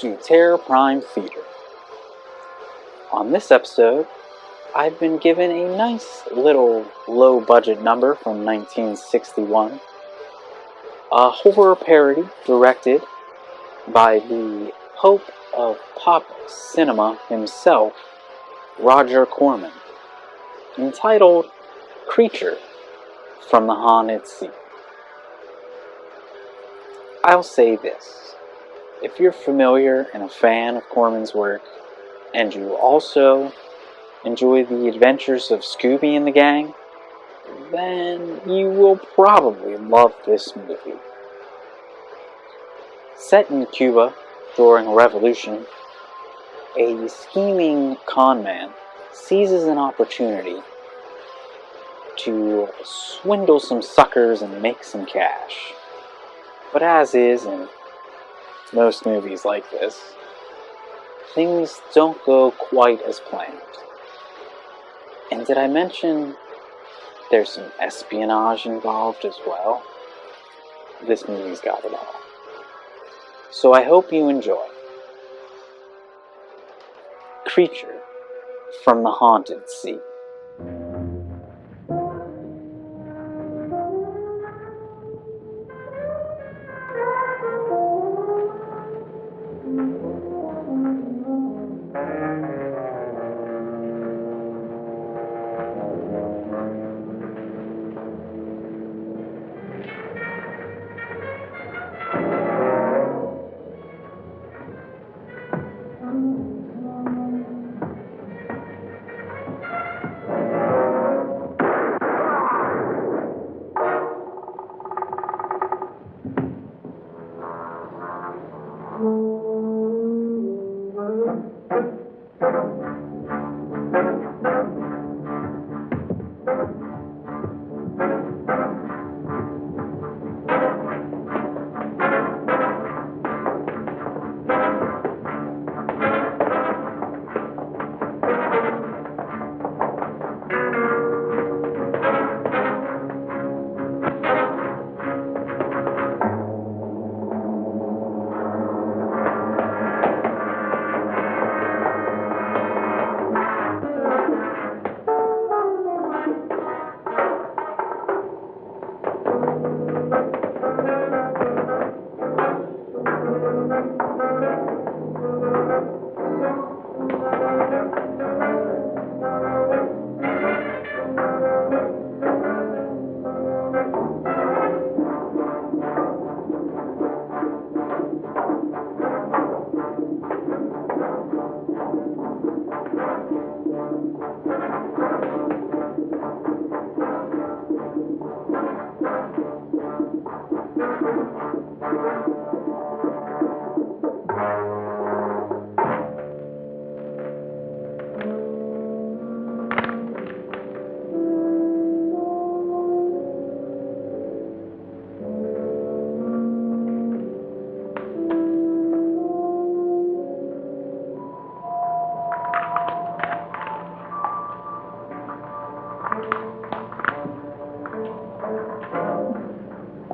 to Terror Prime Theater. On this episode, I've been given a nice little low-budget number from 1961, a horror parody directed by the Pope of Pop Cinema himself, Roger Corman, entitled Creature from the Haunted Sea. I'll say this: if you're familiar and a fan of Corman's work, and you also enjoy the adventures of Scooby and the gang, then you will probably love this movie. Set in Cuba during a revolution, a scheming con man seizes an opportunity to swindle some suckers and make some cash. But as is in most movies like this, things don't go quite as planned. And did I mention there's some espionage involved as well? This movie's got it all. So I hope you enjoy Creature from the Haunted Sea.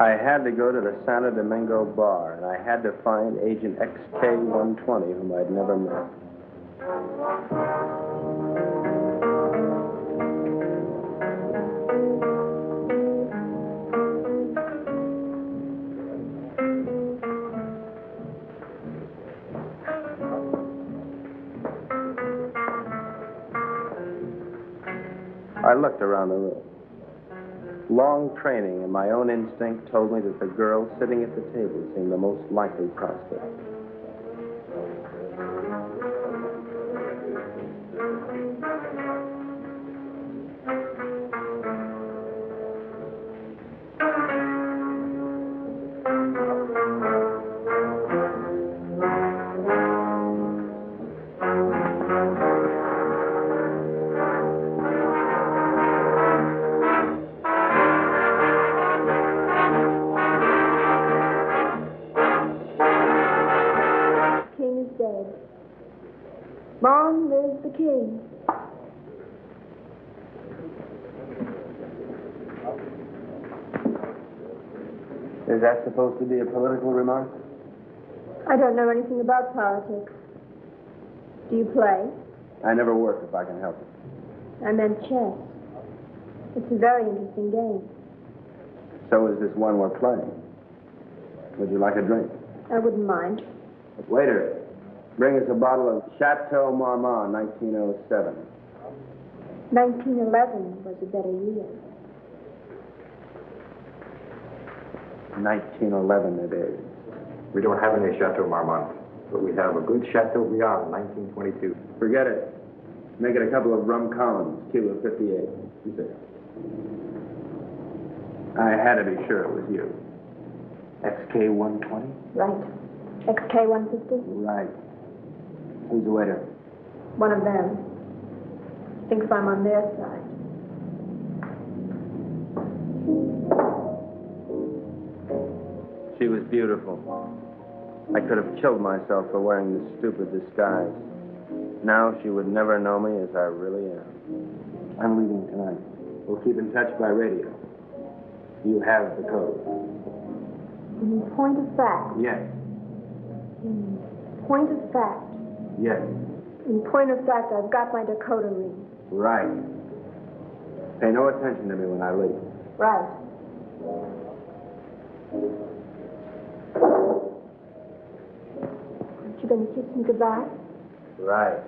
I had to go to the Santo Domingo bar, and I had to find Agent XK-120, whom I'd never met. I looked around the room. Long training and my own instinct told me that the girl sitting at the table seemed the most likely prospect. Long live the king. Is that supposed to be a political remark? I don't know anything about politics. Do you play? I never work if I can help it. I meant chess. It's a very interesting game. So is this one we're playing. Would you like a drink? I wouldn't mind. Waiter, bring us a bottle of Chateau Marmont, 1907. 1911 was a better year. 1911 it is. We don't have any Chateau Marmont, but we have a good Chateau Briand, 1922. Forget it. Make it a couple of rum Collins, Cuba 58. You see. I had to be sure it was you. XK 120? Right. XK 150? Right. Who's the waiter? One of them. Thinks I'm on their side. She was beautiful. I could have killed myself for wearing this stupid disguise. Now she would never know me as I really am. I'm leaving tonight. We'll keep in touch by radio. You have the code. In point of fact. Yes. In point of fact. Yes. In point of fact, I've got my decoder ring. Right. Pay no attention to me when I leave. Right. Aren't you going to kiss me goodbye? Right.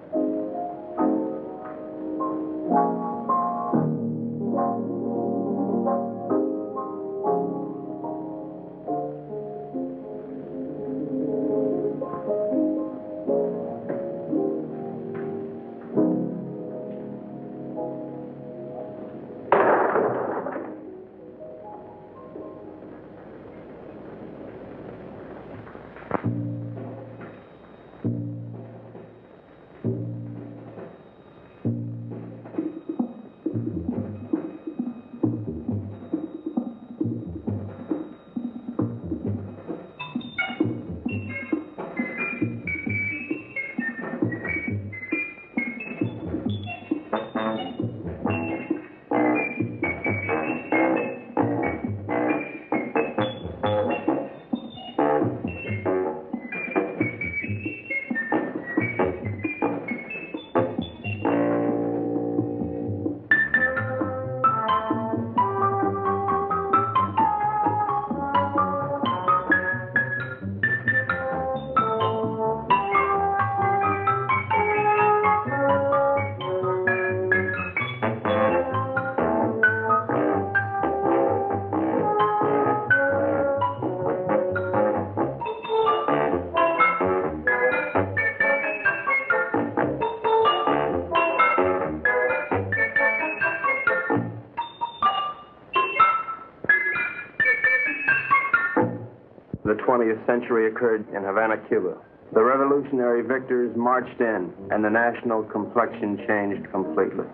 The 20th century occurred in Havana, Cuba. The revolutionary victors marched in, and the national complexion changed completely.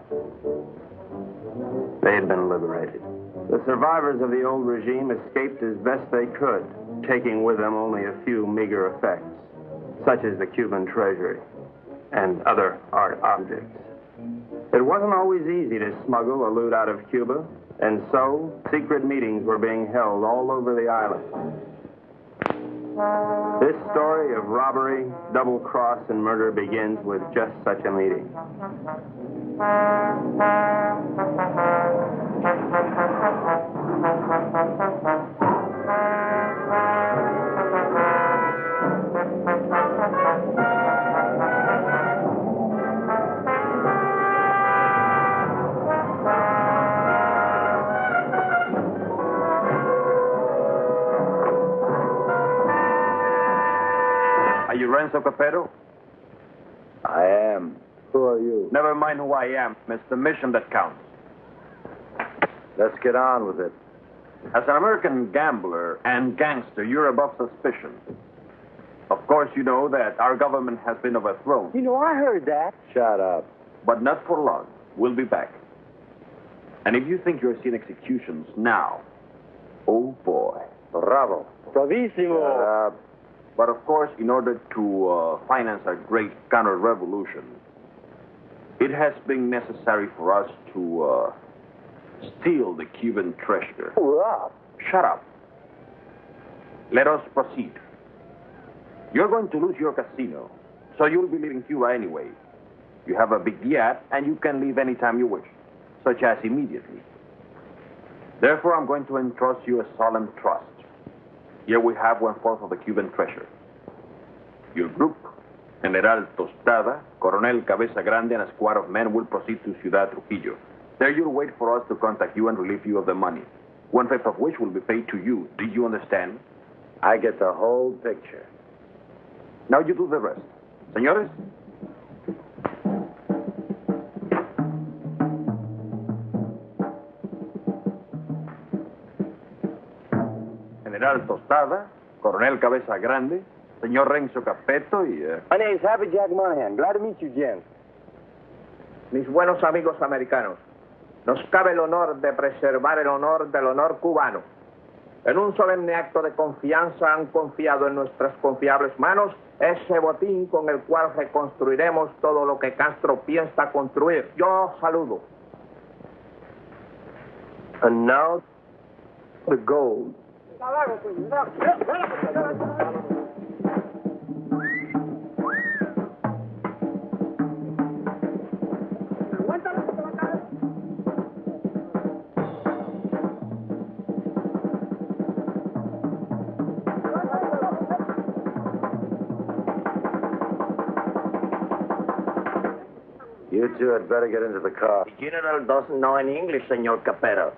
They had been liberated. The survivors of the old regime escaped as best they could, taking with them only a few meager effects, such as the Cuban treasury and other art objects. It wasn't always easy to smuggle or loot out of Cuba, and so secret meetings were being held all over the island. This story of robbery, double cross, and murder begins with just such a meeting. Renzo Capetto? I am. Who are you? Never mind who I am. It's the mission that counts. Let's get on with it. As an American gambler and gangster, you're above suspicion. Of course, you know that our government has been overthrown. You know, I heard that. Shut up. But not for long. We'll be back. And if you think you're seeing executions now, oh boy. Bravo. Bravissimo. Shut up. But of course, in order to finance a great counter-revolution, it has been necessary for us to steal the Cuban treasure. Hurrah. Shut up. Let us proceed. You're going to lose your casino, so you'll be leaving Cuba anyway. You have a big yacht, and you can leave anytime you wish, such as immediately. Therefore, I'm going to entrust you a solemn trust. Here we have 1/4 of the Cuban treasure. Your group, General Tostada, Coronel Cabeza Grande, and a squad of men will proceed to Ciudad Trujillo. There you'll wait for us to contact you and relieve you of the money, 1/5 of which will be paid to you. Do you understand? I get the whole picture. Now you do the rest. Señores? General Tostada, Coronel Cabeza Grande, Señor Renzo Capeto y... My name's Happy Jack Monahan. Glad to meet you, Jim. Mis buenos amigos americanos, nos cabe el honor de preservar el honor del honor cubano. En un solemne acto de confianza han confiado en nuestras confiables manos ese botín con el cual reconstruiremos todo lo que Castro piensa construir. Yo saludo. And now, the gold. You two had better get into the car. The general doesn't know any English, Senor Capero.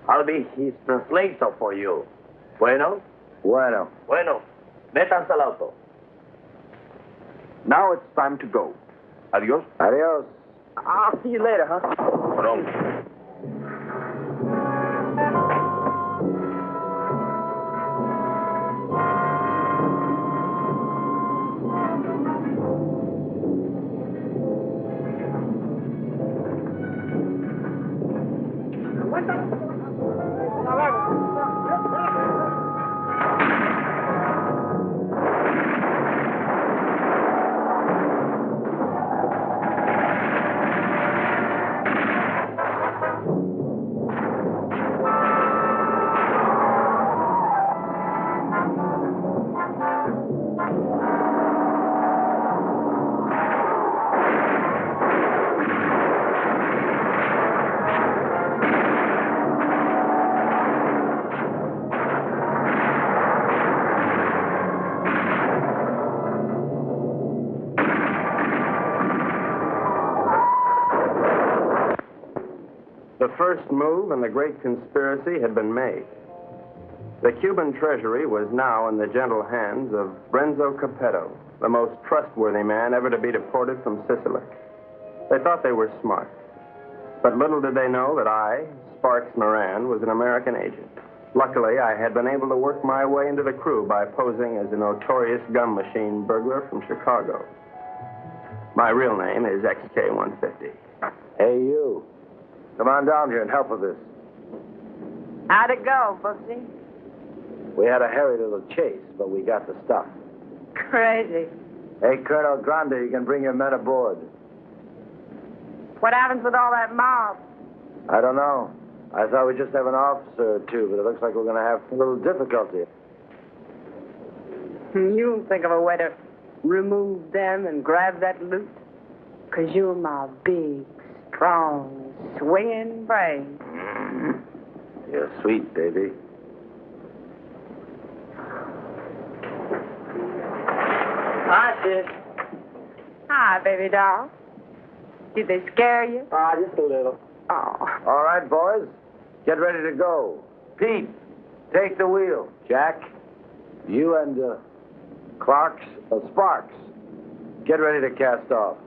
I'll be his translator for you. Bueno? Bueno. Bueno. Métanse al auto. Now it's time to go. Adios. Adios. I'll see you later, huh? Pronto. The first move in the great conspiracy had been made. The Cuban treasury was now in the gentle hands of Renzo Capeto, the most trustworthy man ever to be deported from Sicily. They thought they were smart. But little did they know that I, Sparks Moran, was an American agent. Luckily, I had been able to work my way into the crew by posing as a notorious gum machine burglar from Chicago. My real name is XK150. Hey, you. Come on down here and help with this. How'd it go, Bugsy? We had a hairy little chase, but we got the stuff. Crazy. Hey, Colonel Grande, you can bring your men aboard. What happens with all that mob? I don't know. I thought we'd just have an officer or two, but it looks like we're going to have a little difficulty. You'll think of a way to remove them and grab that loot. 'Cause you're my big, strong, swinging brain. You're sweet, baby. Hi, sis. Hi, baby doll. Did they scare you? Just a little. Oh. All right, boys. Get ready to go. Pete, take the wheel. Jack, you and Sparks, get ready to cast off.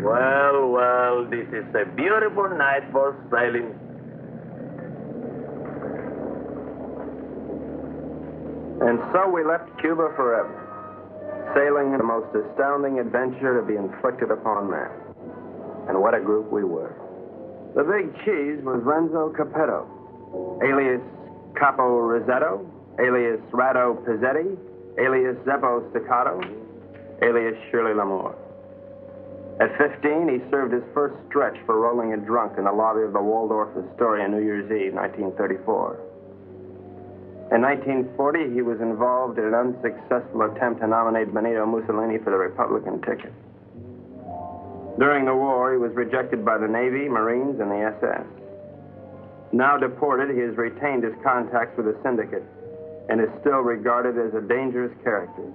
Well, well, this is a beautiful night for sailing. And so we left Cuba forever, sailing in the most astounding adventure to be inflicted upon man. And what a group we were. The big cheese was Renzo Capeto, alias Capo Rosetto, alias Rado Pizzetti, alias Zeppo Staccato, alias Shirley Lamore. At 15, he served his first stretch for rolling a drunk in the lobby of the Waldorf Astoria on New Year's Eve, 1934. In 1940, he was involved in an unsuccessful attempt to nominate Benito Mussolini for the Republican ticket. During the war, he was rejected by the Navy, Marines, and the SS. Now deported, he has retained his contacts with the syndicate and is still regarded as a dangerous character.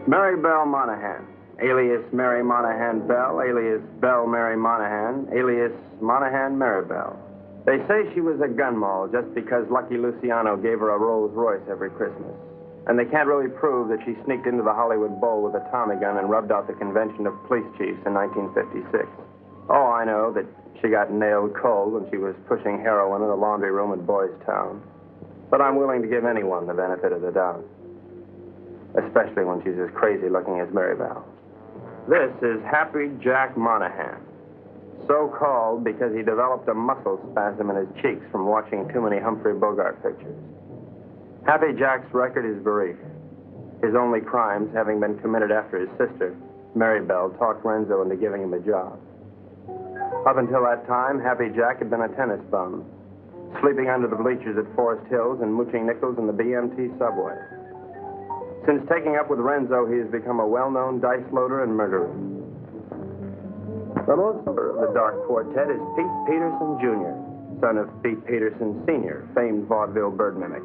Mary Belle Monahan, alias Mary Monahan Bell, alias Belle Mary Monahan, alias Monahan Mary Bell. They say she was a gun moll just because Lucky Luciano gave her a Rolls Royce every Christmas. And they can't really prove that she sneaked into the Hollywood Bowl with a Tommy gun and rubbed out the convention of police chiefs in 1956. Oh, I know that she got nailed cold when she was pushing heroin in a laundry room in Boys Town. But I'm willing to give anyone the benefit of the doubt. Especially when she's as crazy looking as Mary Bell. This is Happy Jack Monahan. So called because he developed a muscle spasm in his cheeks from watching too many Humphrey Bogart pictures. Happy Jack's record is brief. His only crimes having been committed after his sister, Mary Bell, talked Renzo into giving him a job. Up until that time, Happy Jack had been a tennis bum, sleeping under the bleachers at Forest Hills and mooching nickels in the BMT subway. Since taking up with Renzo, he has become a well-known dice loader and murderer. The most member of the Dark Quartet is Pete Peterson, Jr., son of Pete Peterson, Sr., famed vaudeville bird mimic.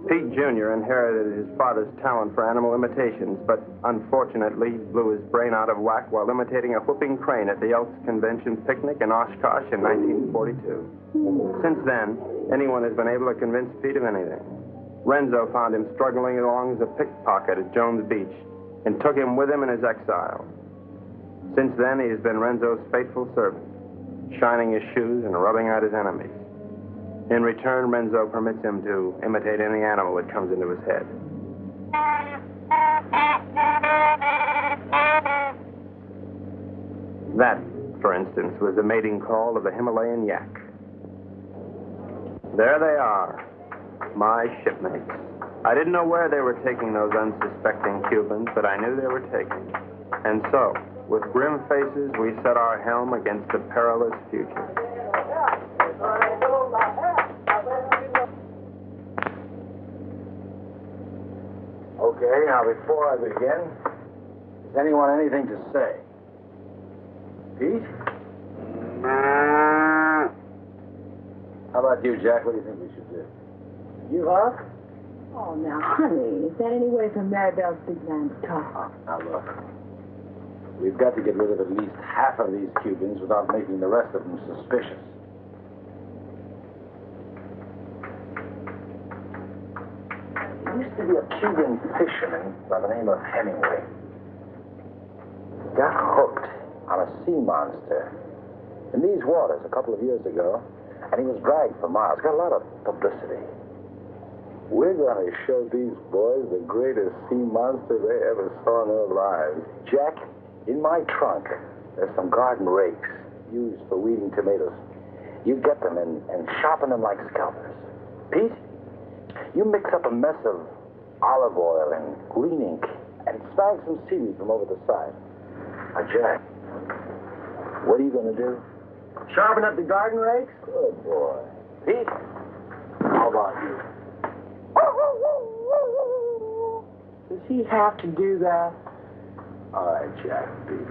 Pete Jr. inherited his father's talent for animal imitations, but unfortunately blew his brain out of whack while imitating a whooping crane at the Elks Convention picnic in Oshkosh in 1942. Since then, anyone has been able to convince Pete of anything. Renzo found him struggling along as a pickpocket at Jones Beach and took him with him in his exile. Since then, he has been Renzo's faithful servant, shining his shoes and rubbing out his enemies. In return, Renzo permits him to imitate any animal that comes into his head. That, for instance, was the mating call of the Himalayan yak. There they are, my shipmates. I didn't know where they were taking those unsuspecting Cubans, but I knew they were taking. And so, with grim faces, we set our helm against the perilous future. Okay, now before I begin, has anyone anything to say? Pete? How about you, Jack? What do you think we should do? You, Huck? Oh, now, honey, is that any way for Maribel's big man to talk? Now, look. We've got to get rid of at least half of these Cubans without making the rest of them suspicious. There used to be a Cuban fisherman by the name of Hemingway. He got hooked on a sea monster in these waters a couple of years ago, and he was dragged for miles. Got a lot of publicity. We're going to show these boys the greatest sea monster they ever saw in their lives. Jack, in my trunk, there's some garden rakes used for weeding tomatoes. You get them and sharpen them like scalpers. Pete, you mix up a mess of olive oil and green ink and snag some seaweed from over the side. Now, Jack, what are you going to do? Sharpen up the garden rakes? Good boy. Pete, how about you? Does he have to do that? All right, Jack, beat it.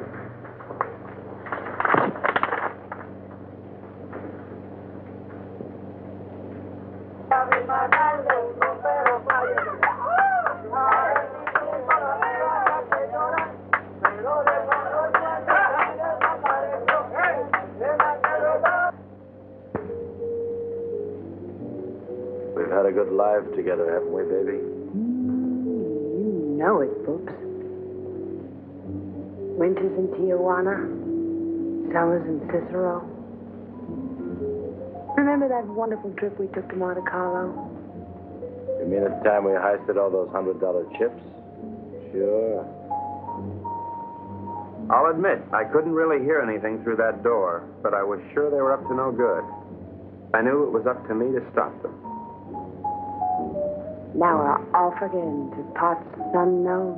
We've had a good life together, haven't we, baby? You know it, Boops. Winters in Tijuana, summers in Cicero. Remember that wonderful trip we took to Monte Carlo? You mean at the time we heisted all those $100 chips? Sure. I'll admit, I couldn't really hear anything through that door, but I was sure they were up to no good. I knew it was up to me to stop them. Now we're off again to parts unknown.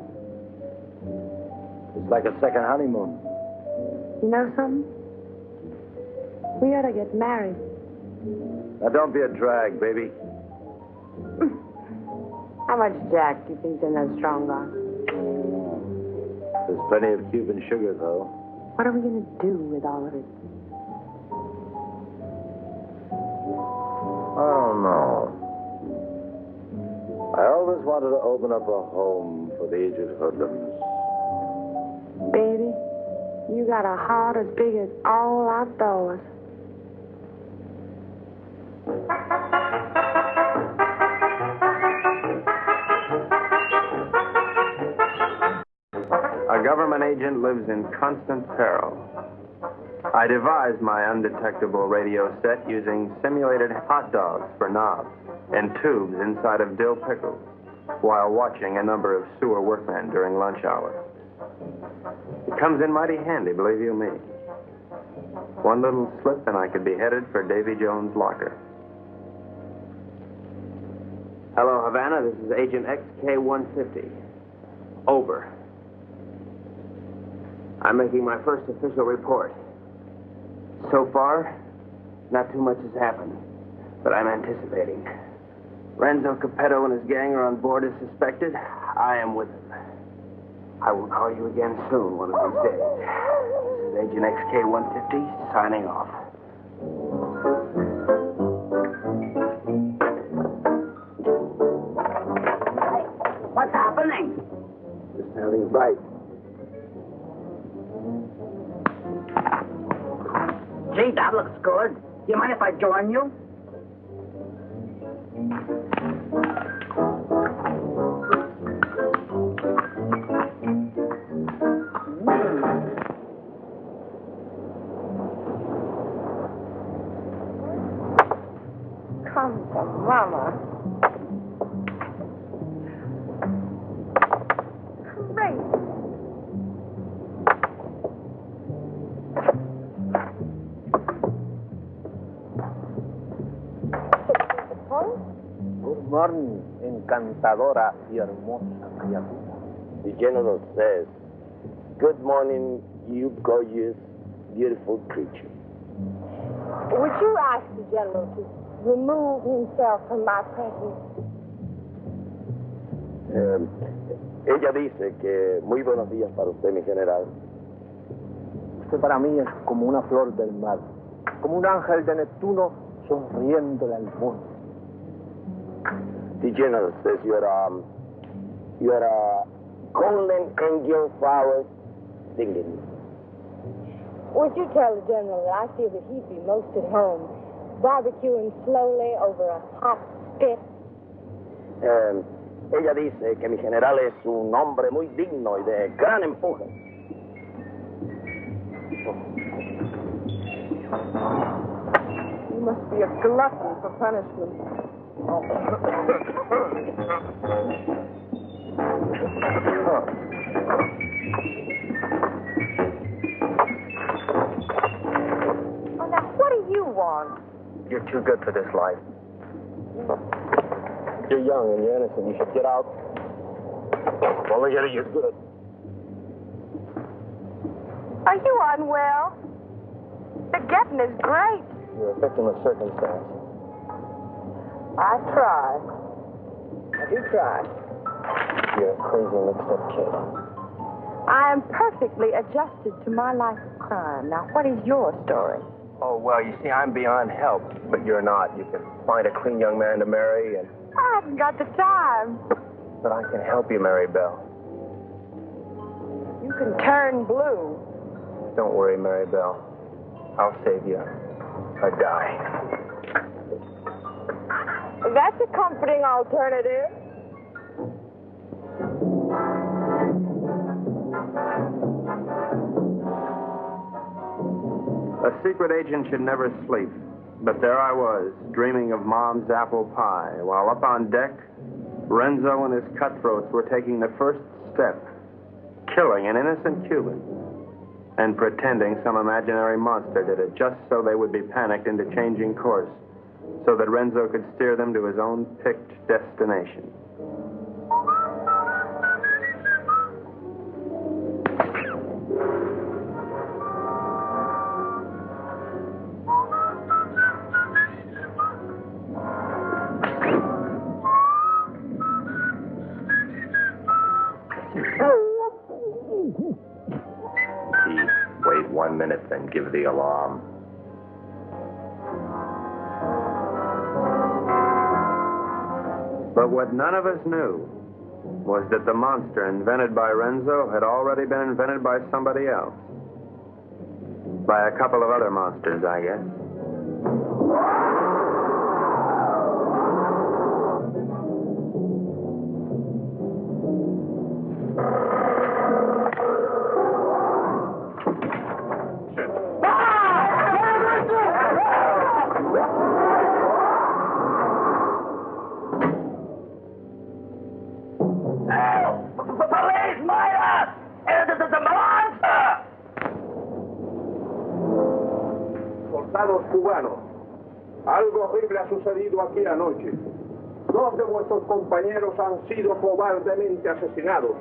It's like a second honeymoon. You know something? We ought to get married. Now, don't be a drag, baby. How much Jack do you think's in that strong box? There's plenty of Cuban sugar, though. What are we going to do with all of it? I don't know. I always wanted to open up a home for the aged hoodlums. Baby, you got a heart as big as all outdoors. A government agent lives in constant peril. I devised my undetectable radio set using simulated hot dogs for knobs and tubes inside of dill pickles while watching a number of sewer workmen during lunch hour. It comes in mighty handy, believe you me. One little slip and I could be headed for Davy Jones' locker. Hello, Havana. This is Agent XK-150. Over. I'm making my first official report. So far, not too much has happened, but I'm anticipating. Renzo Capetto and his gang are on board as suspected. I am with them. I will call you again soon, one of these days. This is Agent XK-150 signing off. What's happening? Just having a bite. Gee, that looks good. Do you mind if I join you? Come from Mama. Great. Good morning, encantadora y hermosa criatura. The general says, good morning, you gorgeous, beautiful creature. Would you ask the general to remove himself from my presence? Ella dice que muy buenos días para usted, mi general. Usted para mí es como una flor del mar, como un ángel de Neptuno sonriéndole al mundo. The general says you're a golden angel flower singing. Would you tell the general that I feel that he'd be most at home, barbecuing slowly over a hot spit? Ella dice que mi general es un hombre muy digno y de gran empuje. You must be a glutton for punishment. Oh, now, what do you want? You're too good for this life. You're young and you're innocent. You should get out. Only get you're good. Are you unwell? The getting is great. You're a victim of circumstance. I tried. I do try. You're a crazy mixed-up kid. I am perfectly adjusted to my life of crime. Now, what is your story? Oh, well, you see, I'm beyond help, but you're not. You can find a clean young man to marry, and... I haven't got the time. But I can help you, Mary Bell. You can turn blue. Don't worry, Mary Bell. I'll save you a die. That's a comforting alternative. A secret agent should never sleep. But there I was, dreaming of Mom's apple pie, while up on deck, Renzo and his cutthroats were taking the first step, killing an innocent Cuban, and pretending some imaginary monster did it just so they would be panicked into changing course, so that Renzo could steer them to his own picked destination. Pete, wait 1 minute, then give the alarm. But what none of us knew was that the monster invented by Renzo had already been invented by somebody else. By a couple of other monsters, I guess. Soldados cubanos, algo horrible ha sucedido aquí anoche. 2 de vuestros compañeros han sido cobardemente asesinados.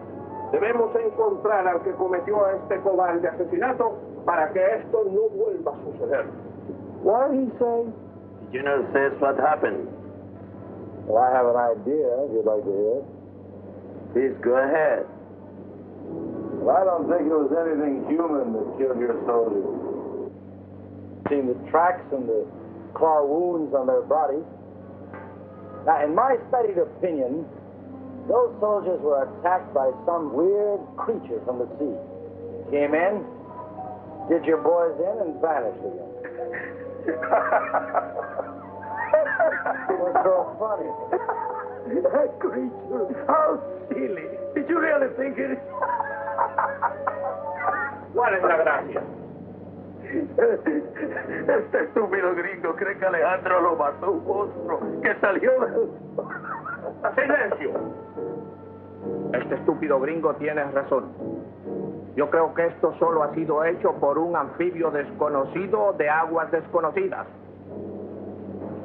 Debemos encontrar al que cometió este cobarde asesinato para que esto no vuelva a suceder. What did he say? The general says what happened. Well, I have an idea, if you'd like to hear it. Please go ahead. Well, I don't think it was anything human that killed your soldiers. Seen the tracks and the claw wounds on their bodies. Now, in my studied opinion, those soldiers were attacked by some weird creature from the sea. Came in, did your boys in, and vanished again. What's so funny? That creature, how silly. Did you really think it? ¿Cuál es la gracia? Este estúpido gringo cree que Alejandro lo mató un monstruo que salió del... ¡Silencio! Este estúpido gringo tiene razón. Yo creo que esto solo ha sido hecho por un anfibio desconocido de aguas desconocidas.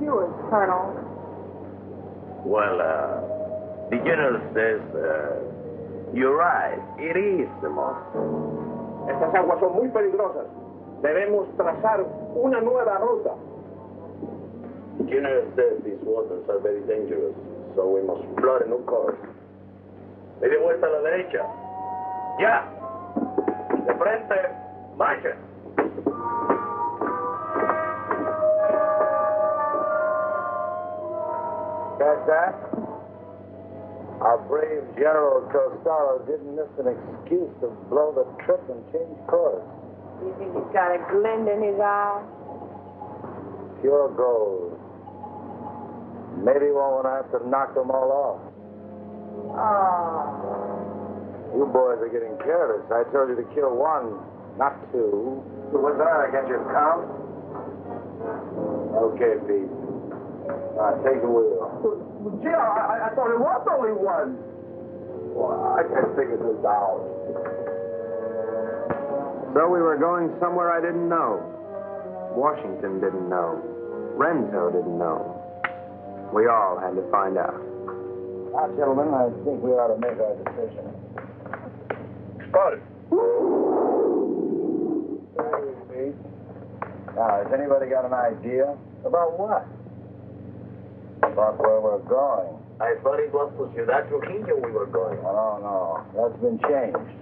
Yours, Colonel. Well, the general says, you're right. It is the monster. Estas aguas son muy peligrosas. Debemos trazar una nueva ruta. The general says these waters are very dangerous, so we must plot a new course. Media vuelta a la derecha. ¡Ya! De frente, marcha. Catch that? Our brave General Costantino didn't miss an excuse to blow the trip and change course. You think he's got a glint in his eye? Pure gold. Maybe we won't have to knock them all off. Oh. You boys are getting careless. I told you to kill 1, not 2. What's the matter? Can't you count? Okay, Pete. All right, take the wheel. Gee, I thought it was only 1. Well, I can't figure this out. So we were going somewhere I didn't know. Washington didn't know. Renzo didn't know. We all had to find out. Now, gentlemen, I think we ought to make our decision. Spotted. Thank you, Pete. Now, has anybody got an idea? About what? About where we're going. I thought it was to Ciudad Trujillo we were going. Oh, no. That's been changed.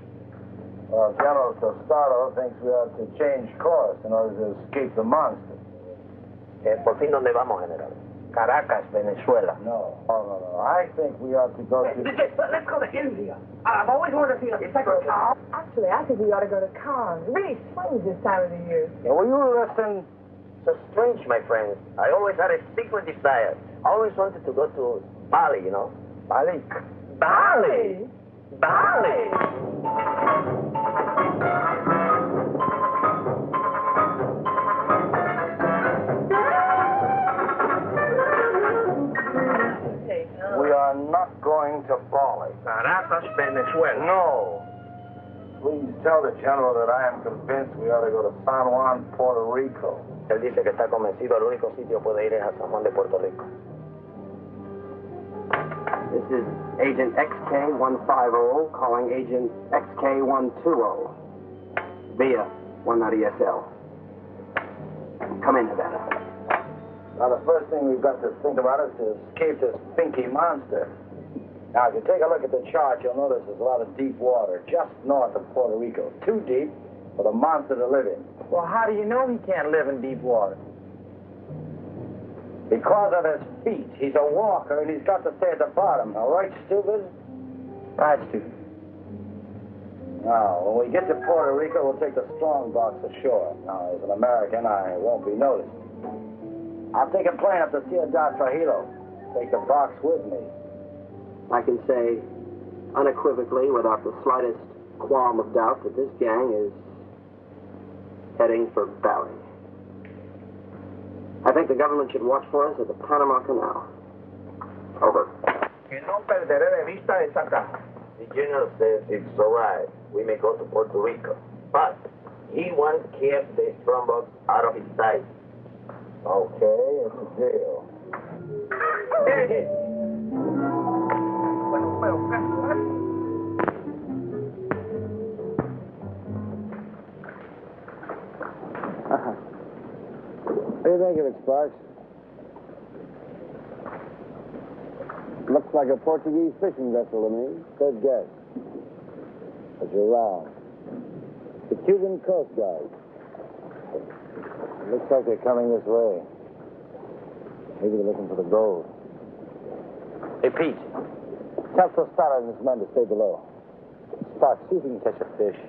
Well, General Costantino thinks we ought to change course in order to escape the monster. ¿Por fin dónde vamos, general? Caracas, Venezuela. No. I think we ought to go to... Let's go to India. I've always wanted to see a psychotown. Actually, I think we ought to go to Cannes. It really swings this time of the year. Yeah, will you listen? So strange, my friends. I always had a secret desire. I always wanted to go to Bali, you know. Bali? Bali! Bali! We are not going to Bali. Caracas, Venezuela. No. Please tell the General that I am convinced we ought to go to San Juan, Puerto Rico. Él dice que está convencido, el único sitio puede ir es a San Juan de Puerto Rico. This is Agent XK150 calling Agent XK120 via 190 SL. Come in, Havana. Now, the first thing we've got to think about is to escape this pinky monster. Now, if you take a look at the chart, you'll notice there's a lot of deep water just north of Puerto Rico. Too deep for the monster to live in. Well, how do you know he can't live in deep water? Because of his feet. He's a walker, and he's got to stay at the bottom. All right, stupid? Right, Steve. Now, when we get to Puerto Rico, we'll take the strong box ashore. Now, as an American, I won't be noticed. I'll take a plane up to Ciudad Trujillo. Take the box with me. I can say unequivocally, without the slightest qualm of doubt, that this gang is heading for Bali. I think the government should watch for us at the Panama Canal. Over. Que no perderé de vista esa casa. The general says it's all right. We may go to Puerto Rico. But he wants to keep the strongbox out of his sight. Okay, it's a deal. What do you think of it, Sparks? Looks like a Portuguese fishing vessel to me. Good guess. But you're wrong. The Cuban Coast Guard. It looks like they're coming this way. Maybe they're looking for the gold. Hey, Pete. Tell Tostado and his men to stay below. Sparks, see if you can catch a fish.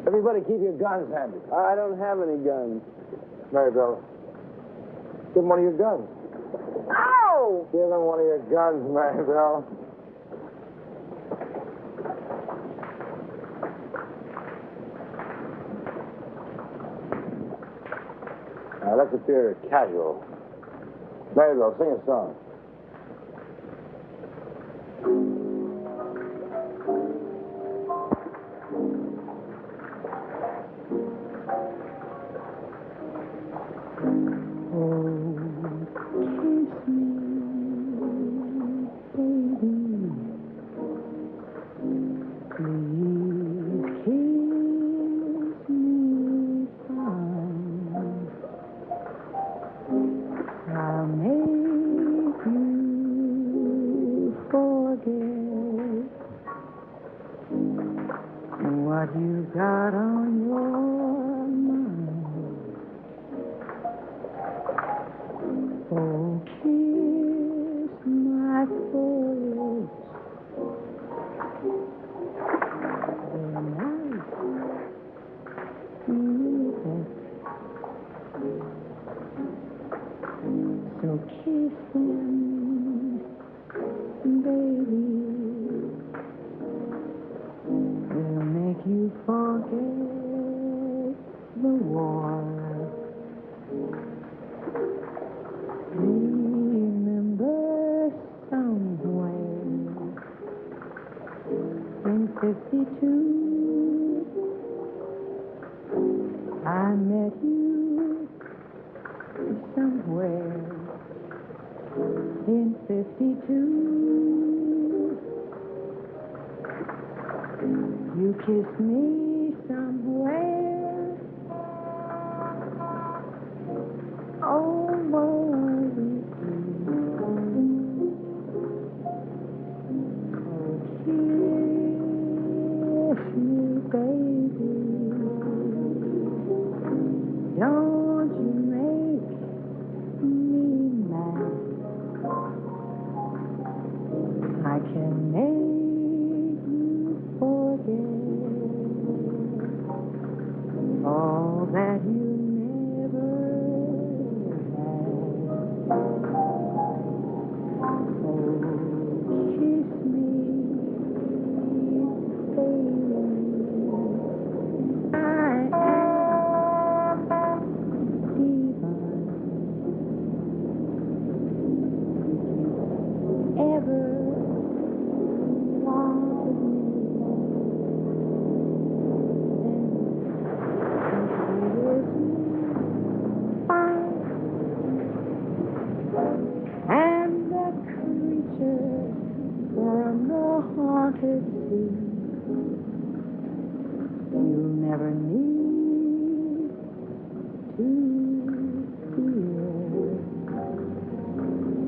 Everybody keep your guns handy. I don't have any guns. Maribel, give him one of your guns. Ow! Give him one of your guns, Maribel. Now, let's appear casual. Maribel, sing a song.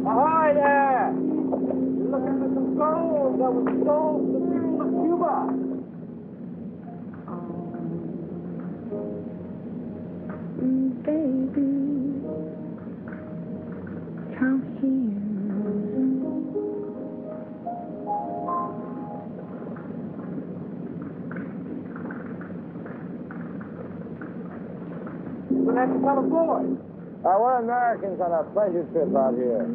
Ahoy there! Hello, the people of Cuba. Baby, come here. We'll have to come aboard. We're Americans on a pleasure trip out here.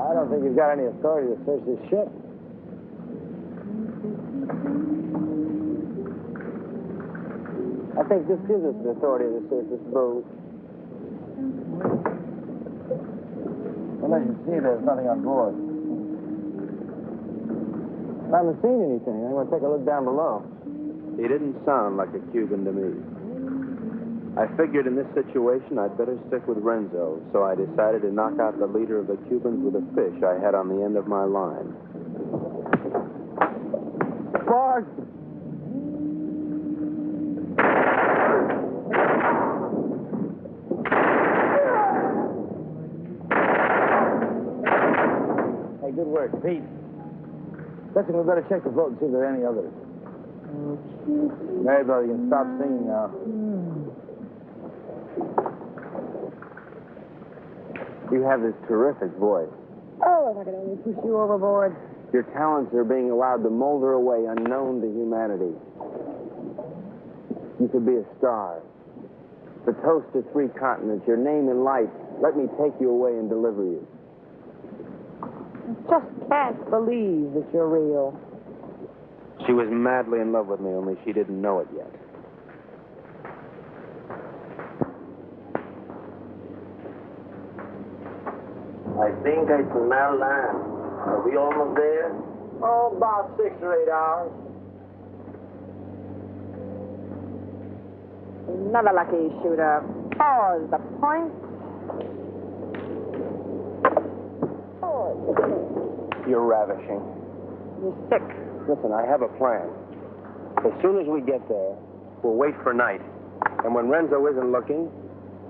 I don't think you've got any authority to search this ship. I think this gives us the authority to search this boat. Well, as you see, there's nothing on board. I haven't seen anything. I'm going to take a look down below. He didn't sound like a Cuban to me. I figured in this situation I'd better stick with Renzo, so I decided to knock out the leader of the Cubans with a fish I had on the end of my line. Bart! Hey, good work, Pete. Listen, we better check the boat and see if there are any others. Maribel, you can stop singing now. You have this terrific voice. Oh, if I could only push you overboard. Your talents are being allowed to molder away unknown to humanity. You could be a star. The toast of 3 continents, your name in light. Let me take you away and deliver you. Just can't believe that you're real. She was madly in love with me, only she didn't know it yet. I think I smell land. Are we almost there? Oh, about 6 or 8 hours. Another lucky shooter. Pause the point. You're ravishing. You're sick. Listen, I have a plan. As soon as we get there, we'll wait for night. And when Renzo isn't looking,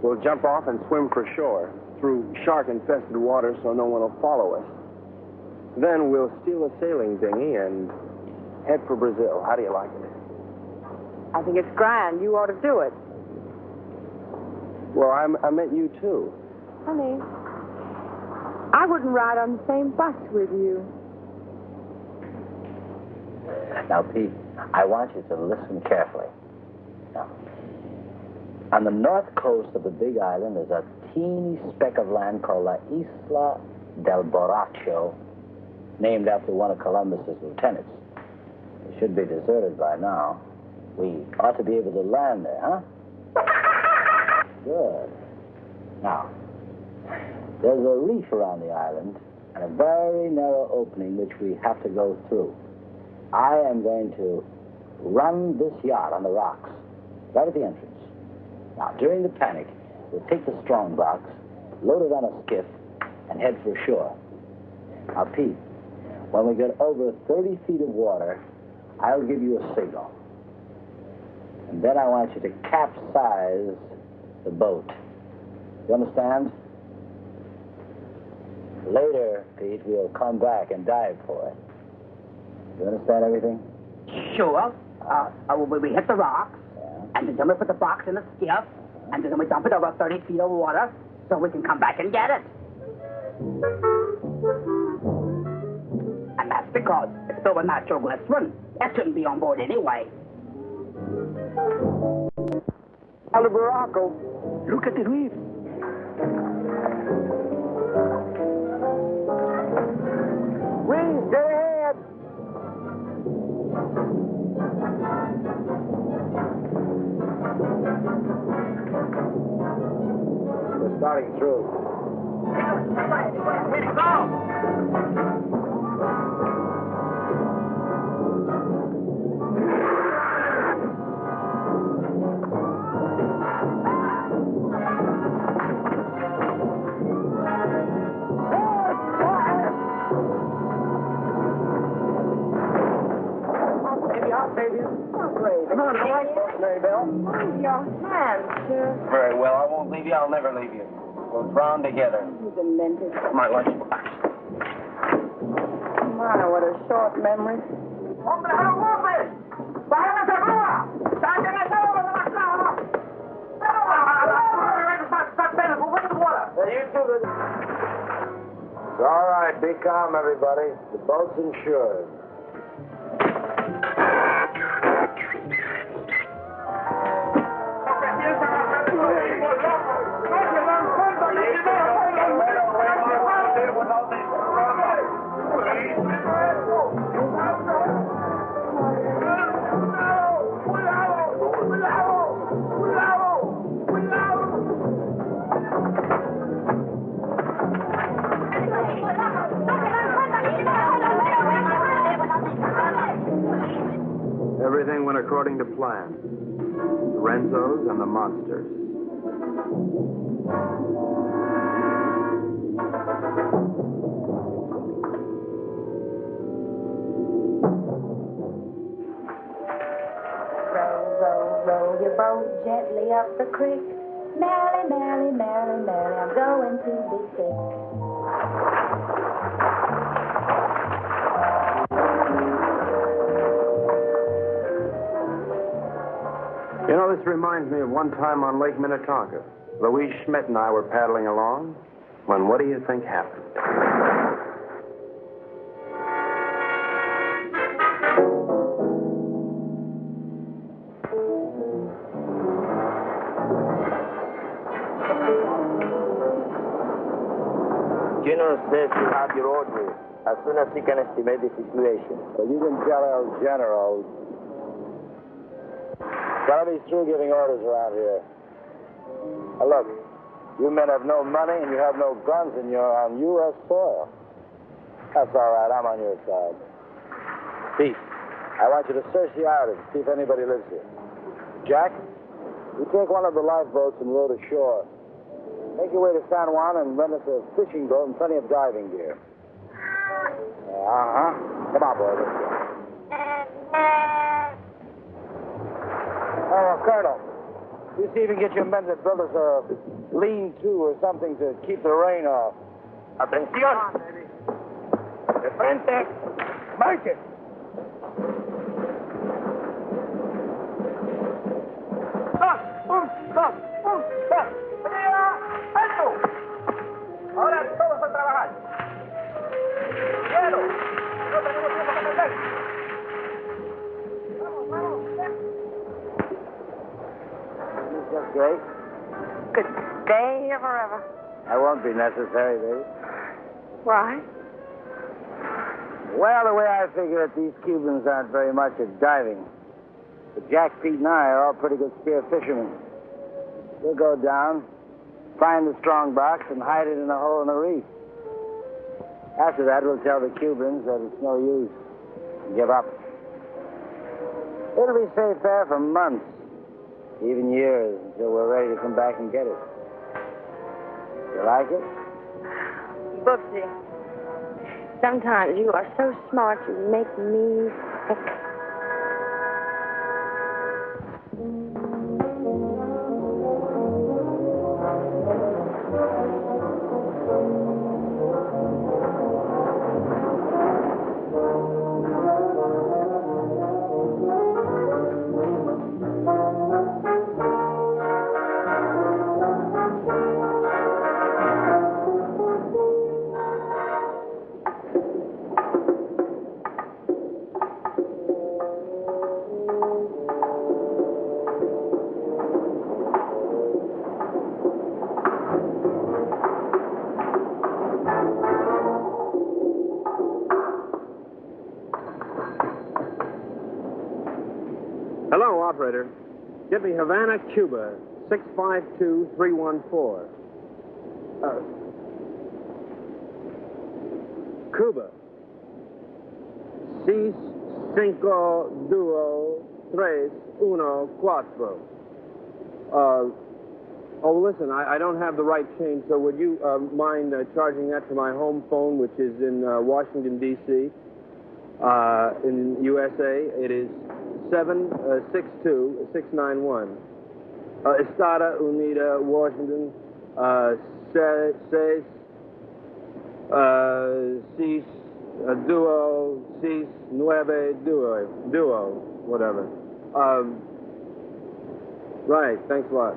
we'll jump off and swim for shore through shark-infested water so no one will follow us. Then we'll steal a sailing dinghy and head for Brazil. How do you like it? I think it's grand. You ought to do it. Well, I meant you, too. Honey, I wouldn't ride on the same bus with you. Now, Pete, I want you to listen carefully. Now, on the north coast of the Big Island is a teeny speck of land called La Isla del Borracho, named after one of Columbus's lieutenants. It should be deserted by now. We ought to be able to land there, huh? Good. Now, there's a reef around the island and a very narrow opening which we have to go through. I am going to run this yacht on the rocks, right at the entrance. Now, during the panic, we'll take the strong box, load it on a skiff, and head for shore. Now, Pete, when we get over 30 feet of water, I'll give you a signal. And then I want you to capsize the boat. You understand? Later, Pete, we'll come back and dive for it. You understand everything? Sure. We hit the rocks, and then we put the box in the skiff, and then we dump it over 30 feet of water so we can come back and get it. And that's because it's filled with natural glycerin. That shouldn't be on board anyway. Alibaraco. Look at the reef. Reef, stay ahead. We're starting through. Here we go. Come on, I like this, Maribel. Move your hands, sir. Very well. I won't leave you. I'll never leave you. We'll drown together. You demented. My lunchbox. My, what a short memory. It's all right. Be calm, everybody. The boat's insured. Everything went according to plan. The Renzos and the monsters. Row your boat gently up the creek. Merrily, merrily, merrily, merrily, I'm going to be sick. You know, this reminds me of one time on Lake Minnetonka. Louise Schmidt and I were paddling along when what do you think happened? General says you have your orders as soon as he can estimate the situation. But you can tell El General. Tell him he's through giving orders around here. Now look, you men have no money and you have no guns and you're on U.S. soil. That's all right. I'm on your side. Pete, I want you to search the island, see if anybody lives here. Jack, you take one of the lifeboats and row to shore. Make your way to San Juan and rent us a fishing boat and plenty of diving gear. Uh-huh. Come on, boy. Let's go. Oh, Colonel, you see if you can get your men to build us a lean-to or something to keep the rain off. Atención. De frente. Marche. Ahora todos a trabajar. Quiero. No tenemos tiempo que perder. Vamos, vamos. This is just great. Could stay here forever. That won't be necessary, baby. Why? Well, the way I figure it, these Cubans aren't very much at diving. But Jack, Pete, and I are all pretty good spear fishermen. We'll go down, find the strong box, and hide it in a hole in the reef. After that, we'll tell the Cubans that it's no use. Give up. It'll be safe there for months, even years, until we're ready to come back and get it. You like it? Bubsy, sometimes you are so smart you make me sick. Hello, operator. Get me Havana, Cuba, 652314. Cuba. 6, 5, 2, 3, 1, 4. Oh, listen, I don't have the right change, so would you mind charging that to my home phone, which is in Washington, D.C., in USA? It is 762-691. Estados Unidos, Washington, 6, 6, Duo, sis, nueve, duo, whatever. Right, thanks a lot.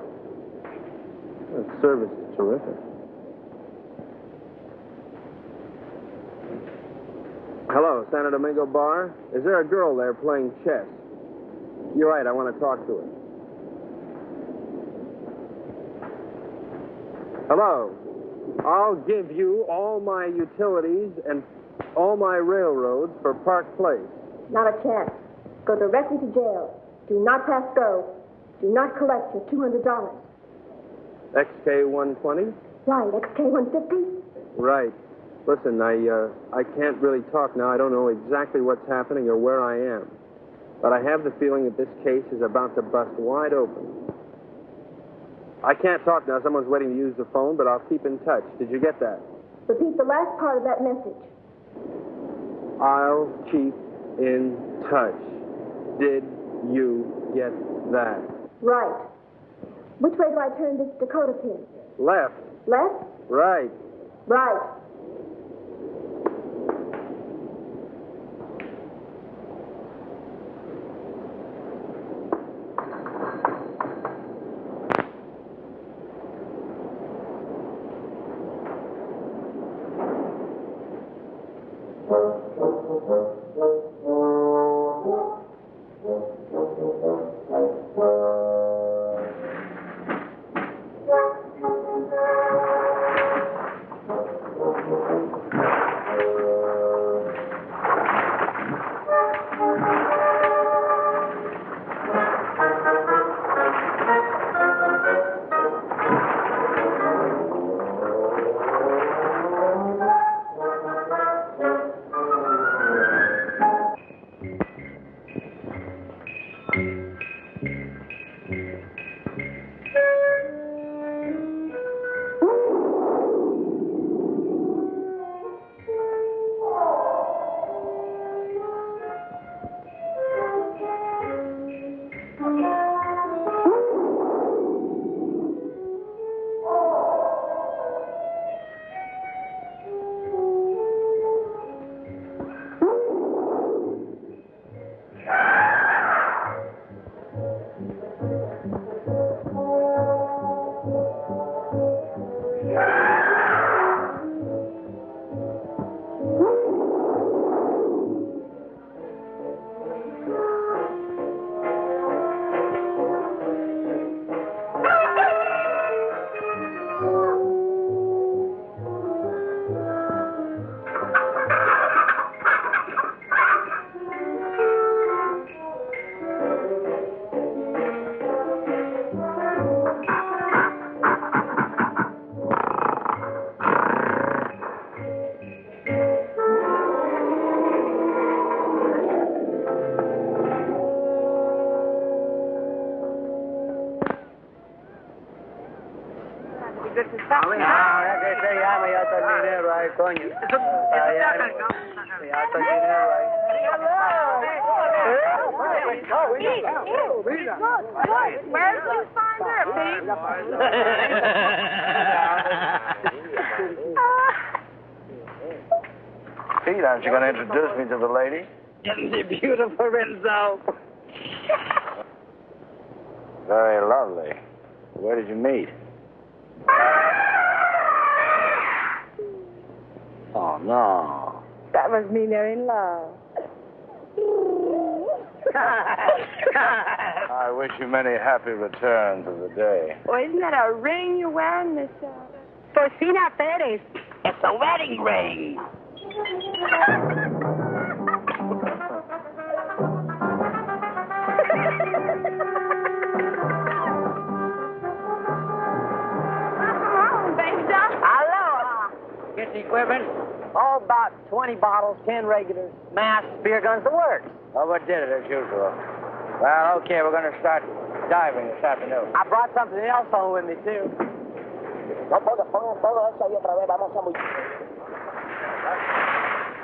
The service is terrific. Hello, Santo Domingo Bar. Is there a girl there playing chess? You're right, I want to talk to her. Hello. I'll give you all my utilities and all my railroads for Park Place. Not a chance. Go directly to jail. Do not pass go. Do not collect your $200. XK120? Right, XK150? Right. Listen, I can't really talk now. I don't know exactly what's happening or where I am. But I have the feeling that this case is about to bust wide open. I can't talk now. Someone's waiting to use the phone, but I'll keep in touch. Did you get that? Repeat the last part of that message. I'll keep in touch. Did you get that? Right. Which way do I turn this Dakota pin? Left. Left? Right. Right. Pete, aren't you going to introduce me to the lady? The beautiful Renzo. Very lovely. Where did you meet? Oh, no. That must mean they're in love. I wish you many happy returns of the day. Well, isn't that a ring you're wearing, Miss Porcina Perez? It's a wedding ring. Get the equipment. Oh, about 20 bottles, 10 regulars, mass, beer guns, the works. Overdid it as usual. Well, okay, we're going to start diving this afternoon. I brought something else home with me, too.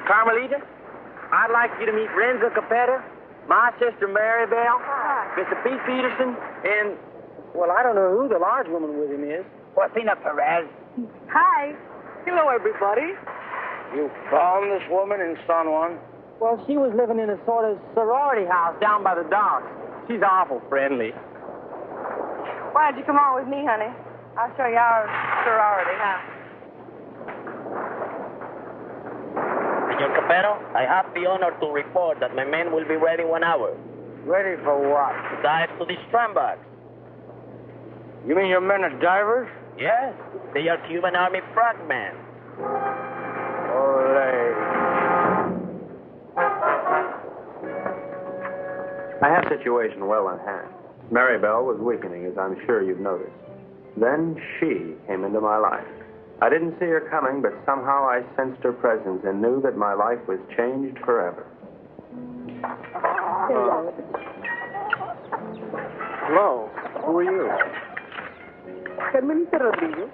Carmelita, I'd like you to meet Renzo Capetta, my sister Maribel, Mr. Pete Peterson, and, well, I don't know who the large woman with him is. Porcina Perez. Hi. Hello, everybody. You found this woman in San Juan? Well, she was living in a sort of sorority house down by the docks. She's awful friendly. Why'd you come on with me, honey? I'll show you our sorority house. Senor Capero, I have the honor to report that my men will be ready 1 hour. Ready for what? To dive to the strandbox. You mean your men are divers? Yes, they are Cuban Army frogmen. I had the situation well in hand. Maribel was weakening, as I'm sure you've noticed. Then she came into my life. I didn't see her coming, but somehow I sensed her presence and knew that my life was changed forever. Hello. Who are you? Carmelita Rodriguez.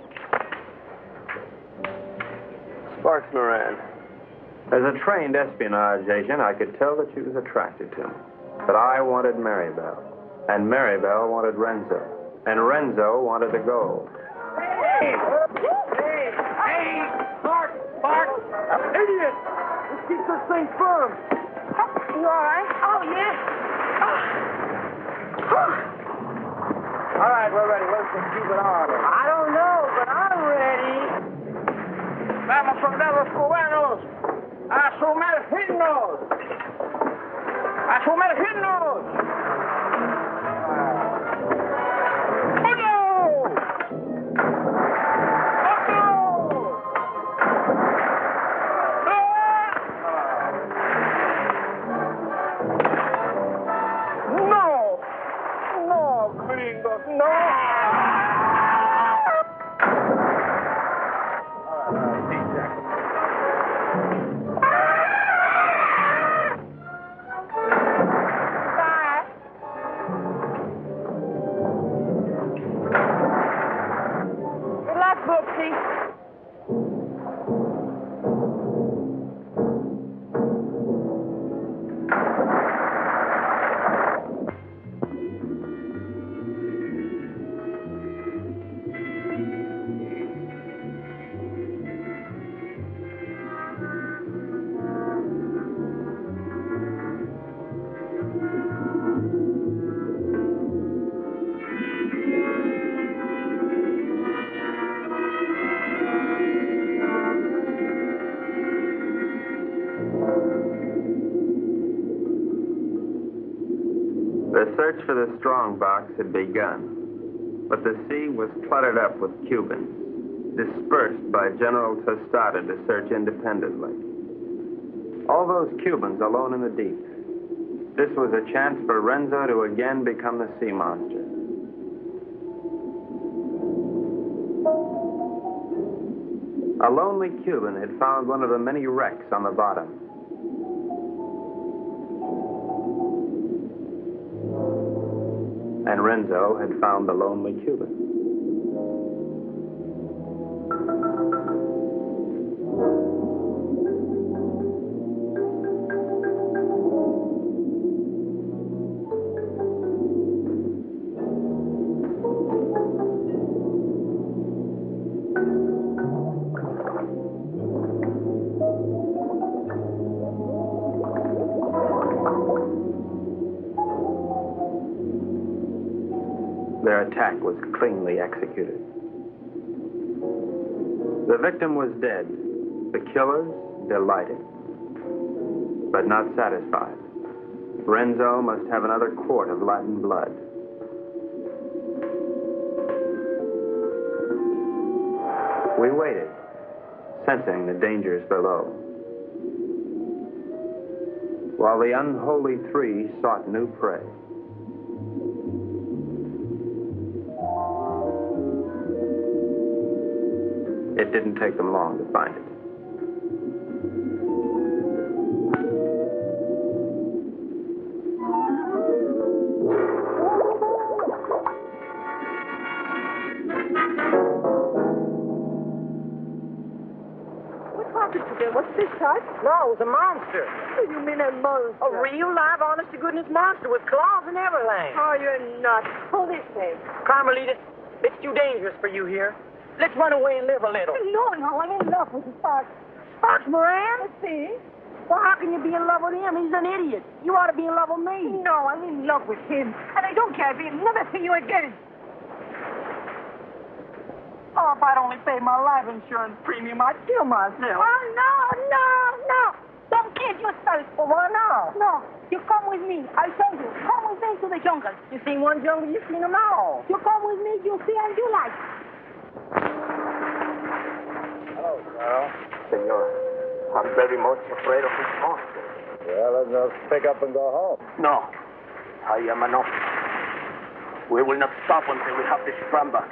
Sparks Moran. As a trained espionage agent, I could tell that she was attracted to me. But I wanted Maribel, and Maribel wanted Renzo, and Renzo wanted the gold. Hey, Bart! Idiot! Let's keep this thing firm. You all right? Oh, yes. All right, we're ready. Let's just keep it on. I don't know, but I'm ready. Vamos, soldados cubanos, a sumergirnos. ¡A sumergirnos! The search for the strong box had begun, but the sea was cluttered up with Cubans, dispersed by General Tostada to search independently. All those Cubans alone in the deep. This was a chance for Renzo to again become the sea monster. A lonely Cuban had found one of the many wrecks on the bottom. And Renzo had found the lonely Cuban. Their attack was cleanly executed. The victim was dead. The killers delighted, but not satisfied. Renzo must have another quart of Latin blood. We waited, sensing the dangers below, while the unholy three sought new prey. It didn't take them long to find it. What's this, Tut? No, it was a monster. What do you mean a monster? A real, live, honest-to-goodness monster with claws and everything. Oh, you're nuts. Hold this thing. Carmelita, it's too dangerous for you here. Let's run away and live a little. No, I've had enough with the Sparks. Fox Moran? See? Well, how can you be in love with him? He's an idiot. You ought to be in love with me. No, I'm in love with him. And I don't care if he'll never see you again. Oh, if I'd only paid my life insurance premium, I'd kill myself. Oh, no. Don't kill yourself. Well, why not? No, you come with me. I told you, come with me to the jungle. You seen one jungle, you seen them all. You come with me, you see and you like. Hello, Carl. Senor, I'm very much afraid of this monster. Well, let's just pick up and go home. No, I am an officer. We will not stop until we have this Stramba.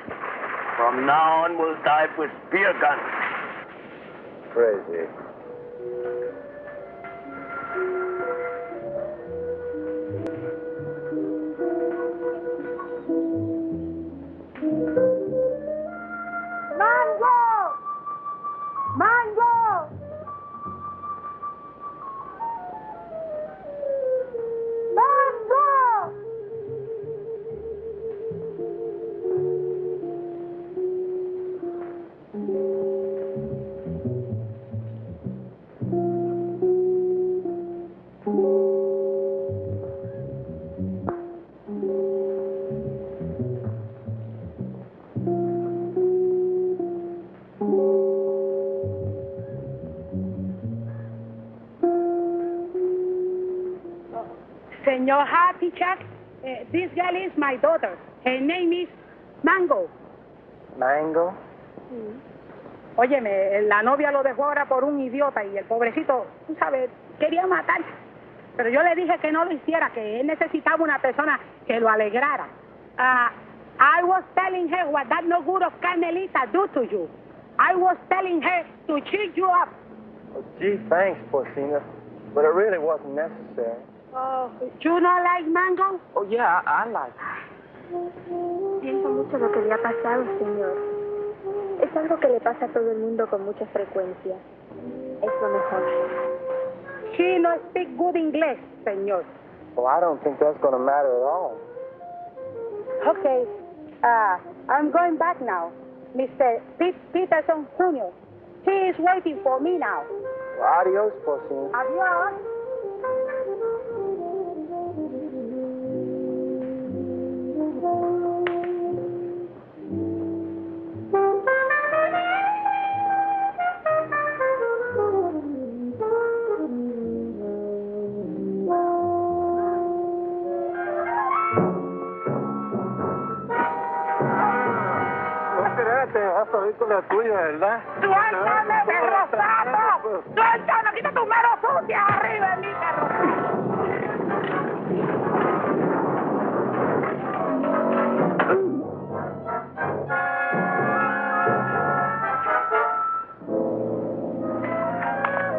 From now on, we'll dive with spear guns. Crazy. Mango! Senor Happy Chuck, this girl is my daughter. Her name is Mango. Mango? Óyeme, la novia lo dejó ahora por un idiota y el pobrecito, tú sabes, quería matar. Pero yo le dije que no lo hiciera, que él necesitaba una persona que lo alegrara. I was telling her what that no good of Carmelita do to you. I was telling her to cheer you up. Oh, gee, thanks, Porcina. But it really wasn't necessary. Oh, you not like Mango? Oh, yeah, I like Siento mucho lo que le ha pasado, señor. Es algo que le pasa a todo el mundo con mucha frecuencia. Es lo mejor. She no speak good English, señor. Well, I don't think that's going to matter at all. Okay, I'm going back now. Mr. Peterson Jr. He is waiting for me now. Well, adios, Porcina. Adios. Película tuya, ¿verdad? ¡Suéltame, perro sapo! ¡Suéltame! ¡Quita tus manos sucias arriba de mí, perro!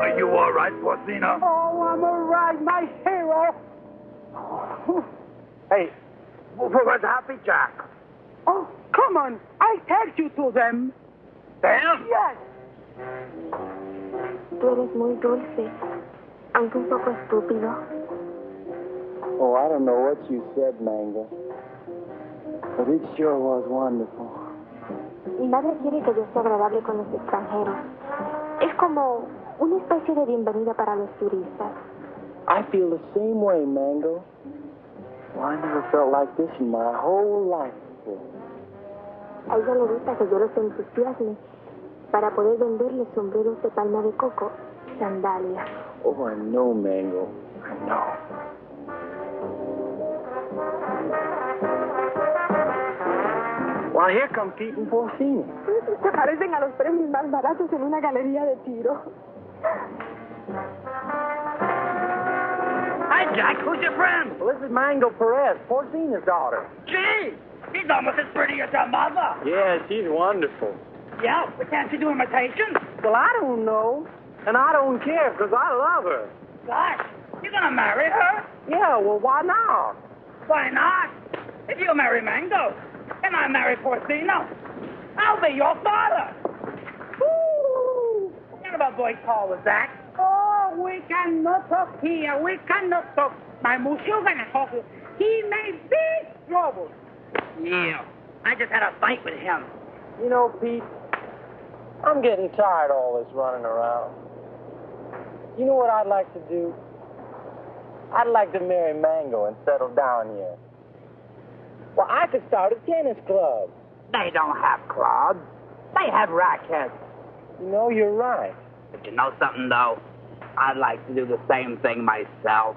Are you all right, Porcina? Oh, I'm all right, my hero. Hey, where's Happy Jack? Oh, come on. I take you to them. Them? Yes. Tú eres muy dulce, aunque un poco estúpido. Oh, I don't know what you said, Mango. But it sure was wonderful. Mi madre quiere que yo sea agradable con los extranjeros. Es como una especie de bienvenida para los turistas. I feel the same way, Mango. Well, I never felt like this in my whole life before. A ella le gusta que yo los entusiasme para poder venderles sombreros de palma de coco y sandalias. Oh, I know, Mango. I know. Well, here come Pete and Porcina. Se parecen a los premios más baratos en una galería de tiro. Hi, Jack. Who's your friend? Well, this is Mango Perez, Porcina's daughter. Gee, she's almost as pretty as her mother. Yeah, she's wonderful. Yeah, but can't she do imitations? Well, I don't know. And I don't care, because I love her. Gosh, you gonna marry her? Yeah, well, why not? Why not? If you marry Mango, and I marry Porcino, I'll be your father. Woo! What kind of a voice call was that? Oh, we cannot talk here. We cannot talk. My monsieur gonna talk. He made big trouble. Yeah, I just had a fight with him. You know, Pete, I'm getting tired of all this running around. You know what I'd like to do? I'd like to marry Mango and settle down here. Well, I could start a tennis club. They don't have clubs. They have rackets. You know, you're right. But you know something, though? I'd like to do the same thing myself.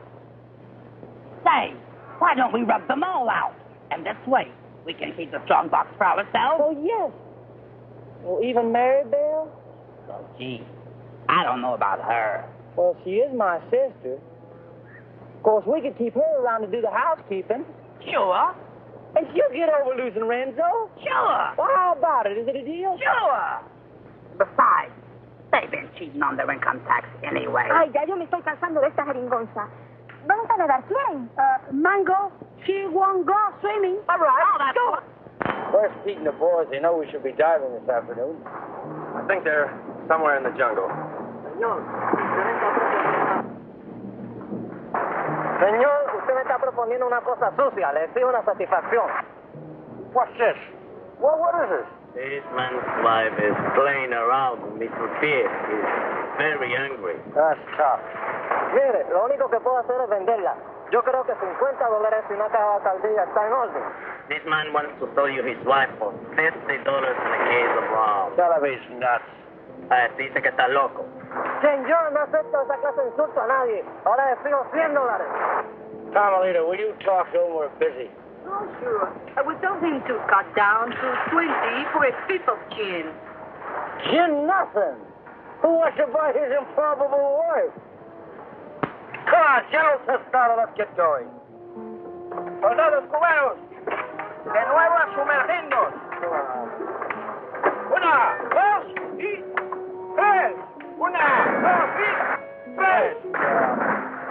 Say, why don't we rub them all out? And this way, we can keep the strong box for ourselves. Oh, yes. Well, even Mary Bell? Oh, gee, I don't know about her. Well, she is my sister. Of course, we could keep her around to do the housekeeping. Sure. And she'll get over losing Renzo. Sure. Well, how about it? Is it a deal? Sure. Besides, they've been cheating on their income tax anyway. Ay, ya yo me estoy cansando de esta jeringonza. ¿Vamos a nadar quién? Mango, she won't go swimming. All right. Oh, that's good. First, Pete and the boys, they know we should be diving this afternoon. I think they're somewhere in the jungle. Señor, usted me está proponiendo una cosa sucia. Le exijo una satisfacción. What's this? Well, what is this? This man's wife is playing around with Mr. Pierre. He's very angry. That's tough. Mire, lo único que puedo hacer es venderla. Yo creo que $50 y una caja de alcaldía está en orden. This man wants to sell you his wife for $50 and a case of rum. Television nuts. Dice que está loco. Señor, no acepto esa clase de insulto a nadie. Ahora le fijo $100. Carmelita, will you talk to him? We're busy. Oh, sure. I was hoping to cut down to 20 for a fifth of gin. Gin nothing. Who wants to buy his improbable wife? Come on, General Costantino, let's get going. Soldados cubanos, de nuevo a sumergirnos. Una, dos y tres. Una, dos y tres.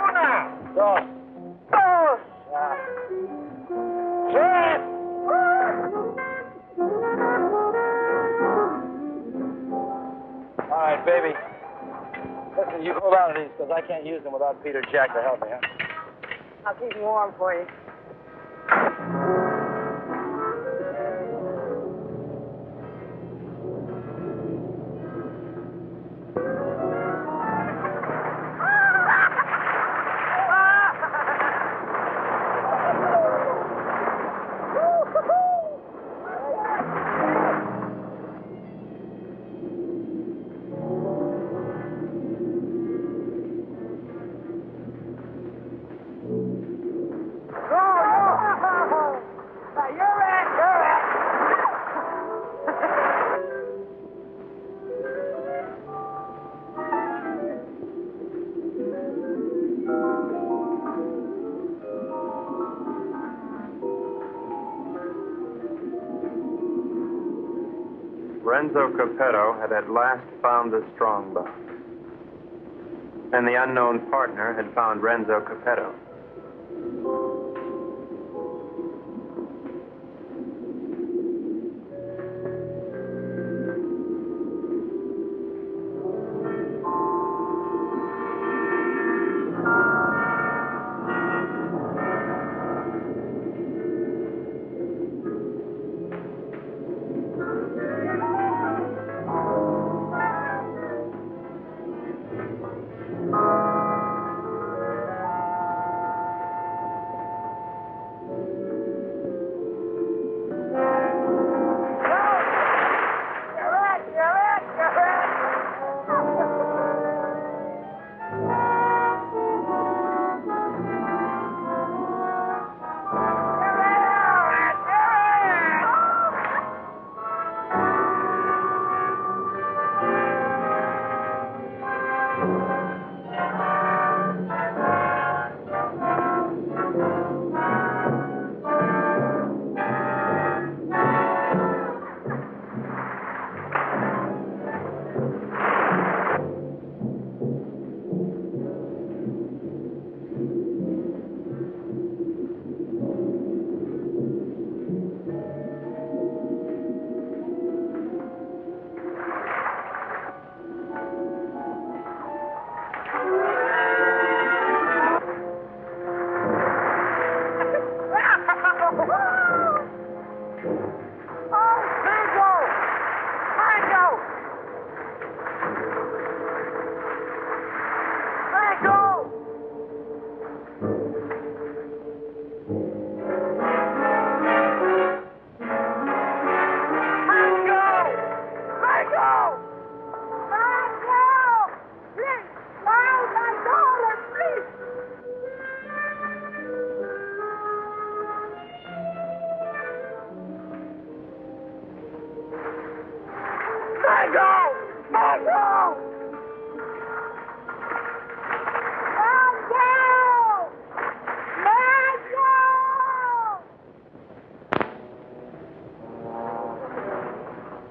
Una, dos, dos, tres. All right, baby. Listen, you hold on to these because I can't use them without Peter Jack to help me, huh? I'll keep them warm for you. Renzo Capetto had at last found the strong box. And the unknown partner had found Renzo Capetto.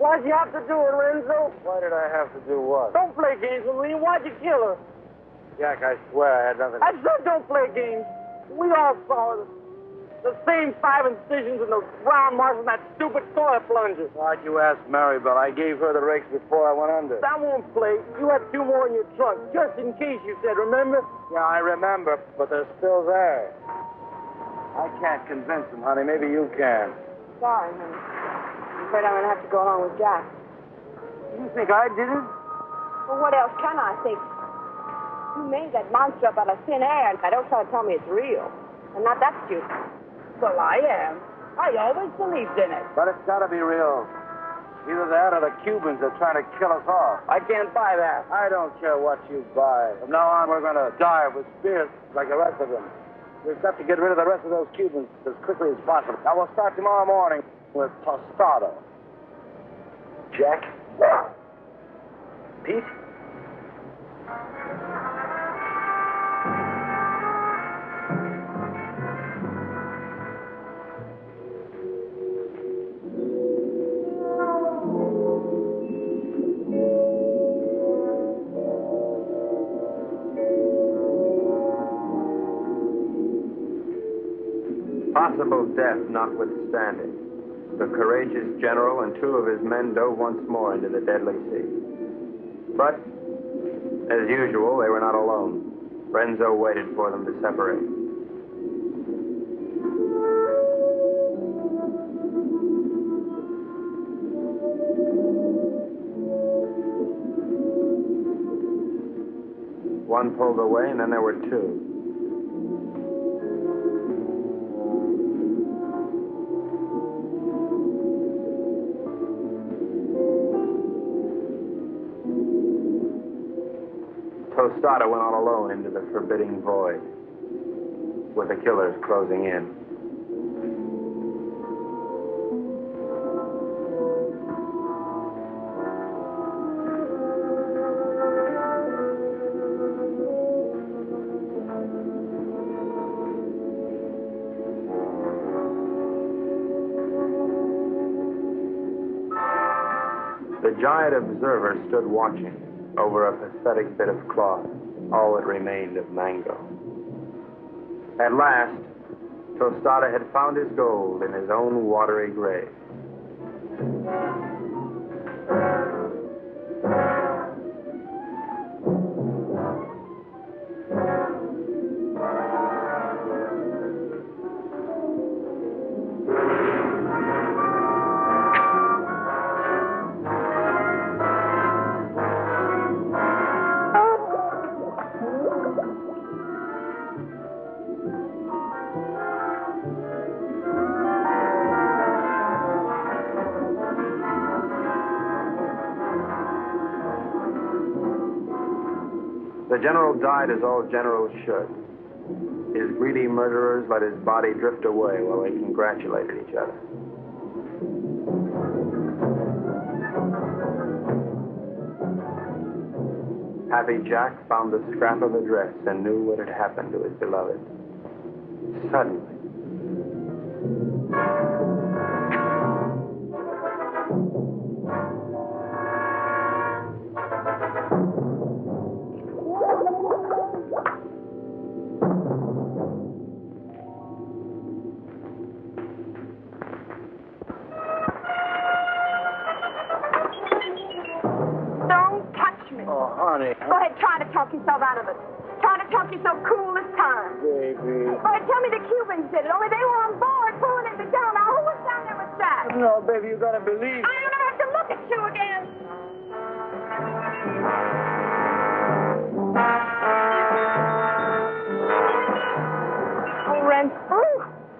Why'd you have to do it, Renzo? Why did I have to do what? Don't play games with me. Why'd you kill her? Jack, I swear I had nothing. I said don't play games. We all saw it. The same 5 incisions in the round marks in that stupid toilet plunger. Why'd you ask Maribel? I gave her the rakes before I went under. That won't play. You had 2 more in your trunk, just in case, you said, remember? Yeah, I remember, but they're still there. I can't convince them, honey. Maybe you can. Sorry, honey. I'm afraid I'm going to have to go along with Jack. You think I did it? Well, what else can I think? You made that monster up out of thin air, and I don't try to tell me it's real. I'm not that stupid. Well, I am. I always believed in it. But it's got to be real. Either that or the Cubans are trying to kill us off. I can't buy that. I don't care what you buy. From now on, we're going to die with spears like the rest of them. We've got to get rid of the rest of those Cubans as quickly as possible. Now, we'll start tomorrow morning with Tostado. Jack? Pete? Possible death notwithstanding, the courageous general and 2 of his men dove once more into the deadly sea. But, as usual, they were not alone. Renzo waited for them to separate. One pulled away, and then there were 2. Tostado went all alone into the forbidding void, with the killers closing in. The giant observer stood watching over a pathetic bit of cloth, all that remained of Mango. At last, Tostado had found his gold in his own watery grave. The general died as all generals should. His greedy murderers let his body drift away while they congratulated each other. Happy Jack found the scrap of a dress and knew what had happened to his beloved. Suddenly, Go ahead, try to talk yourself out of it. Try to talk yourself cool this time. Baby. Go ahead, tell me the Cubans did it, only they were on board pulling it down. Now, who was down there with Jack? No, baby, you gotta believe. I'm gonna have to look at you again. Oh, Ren.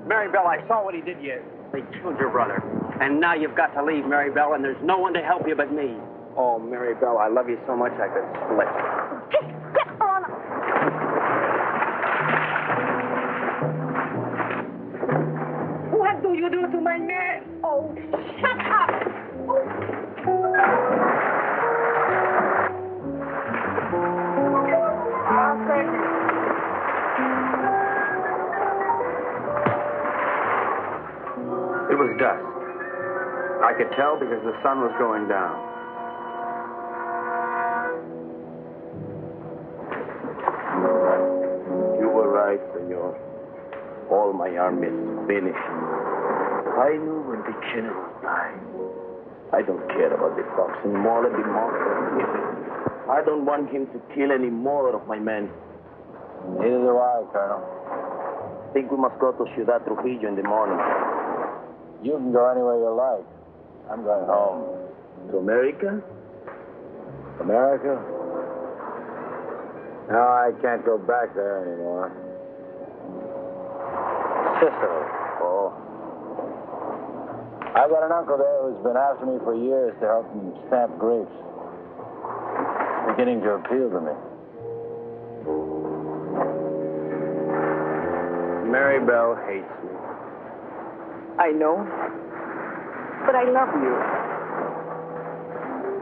Maribel, I saw what he did you. They killed your brother. And now you've got to leave, Maribel, and there's no one to help you but me. oh, Maribel, I love you so much I could split. Get on. What do you do to my man? Oh, shut up. It was dusk. I could tell because the sun was going down. You were right, senor. All my army is finished. I knew when the general died. I don't care about the fox anymore. Let the monster. I don't want him to kill any more of my men. Neither do I, Colonel. I think we must go to Ciudad Trujillo in the morning. You can go anywhere you like. I'm going home. To America? America? No, I can't go back there anymore. Sicily. Oh. I've got an uncle there who's been after me for years to help him stamp grapes. Beginning to appeal to me. Mary Bell hates me. I know. But I love you.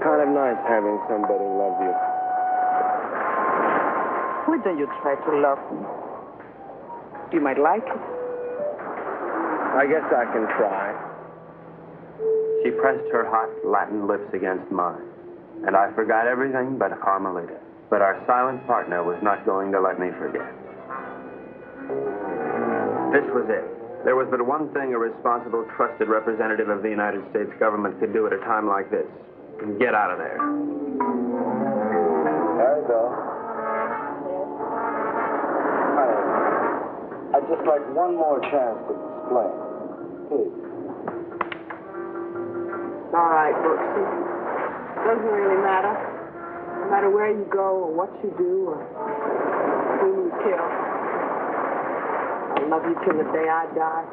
Kind of nice having somebody love you. Why don't you try to love me? You might like it. I guess I can try. She pressed her hot Latin lips against mine, and I forgot everything but Carmelita. But our silent partner was not going to let me forget. This was it. There was but one thing a responsible, trusted representative of the United States government could do at a time like this. Get out of there. There you go. I'd just like one more chance to explain. Please. All right, Brooksy. Doesn't really matter. No matter where you go or what you do or who you kill. I love you till the day I die.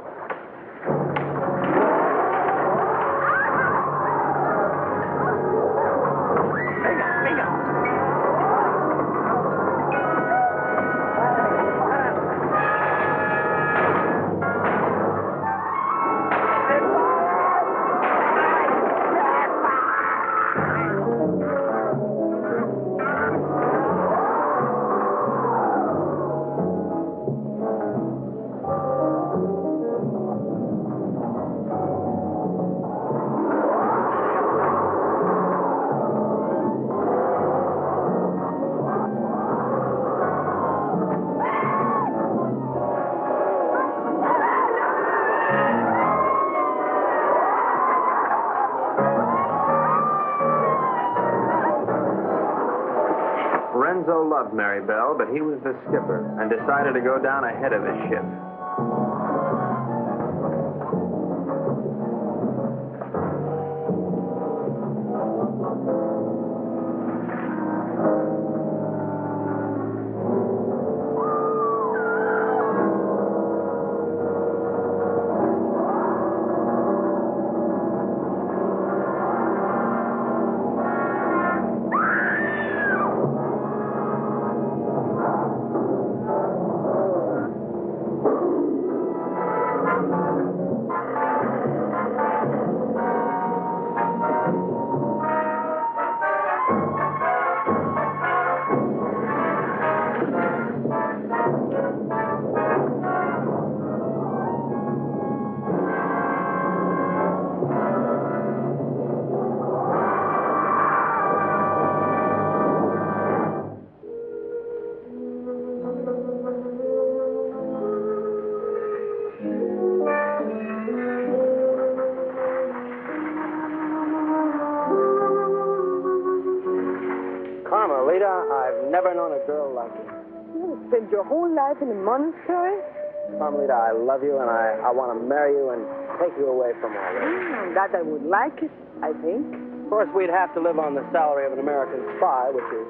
Renzo loved Mary Bell, but he was the skipper and decided to go down ahead of his ship. Carmelita, I've never known a girl like you. You spent your whole life in a monastery? Carmelita, I love you, and I want to marry you and take you away from all this. That I would like it, I think. Of course, we'd have to live on the salary of an American spy, which is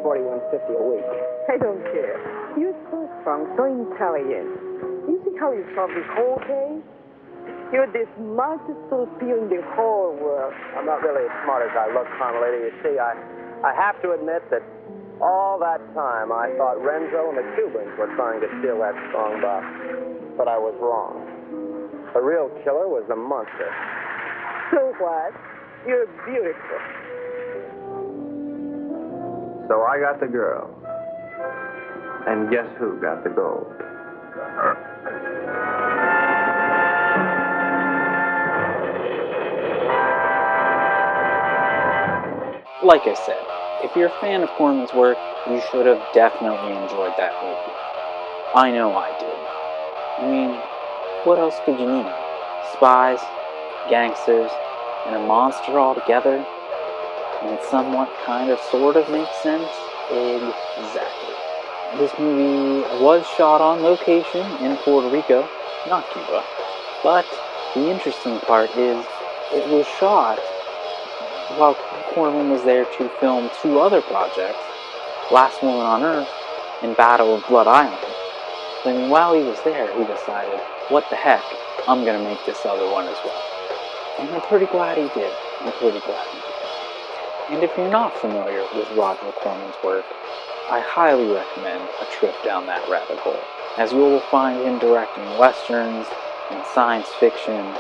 $41.50 a week. I don't care. You're so strong, so intelligent. You see how you solve this whole case? You're the smartest torpedo in the whole world. I'm not really as smart as I look, Carmelita. You see, I have to admit that all that time I thought Renzo and the Cubans were trying to steal that strong box. But I was wrong. The real killer was the monster. So what? You're beautiful. So I got the girl. And guess who got the gold? like I said, if you're a fan of Corman's work, you should have definitely enjoyed that movie. I know I did. I mean, what else could you need? Spies, gangsters, and a monster all together? And it somewhat sort of makes sense? Exactly. This movie was shot on location in Puerto Rico, not Cuba. But the interesting part is it was shot while Corman was there to film two other projects, Last Woman on Earth and Battle of Blood Island. Then while he was there, he decided, what the heck, I'm going to make this other one as well. And I'm pretty glad he did. And if you're not familiar with Roger Corman's work, I highly recommend a trip down that rabbit hole, as you will find him directing westerns and science fiction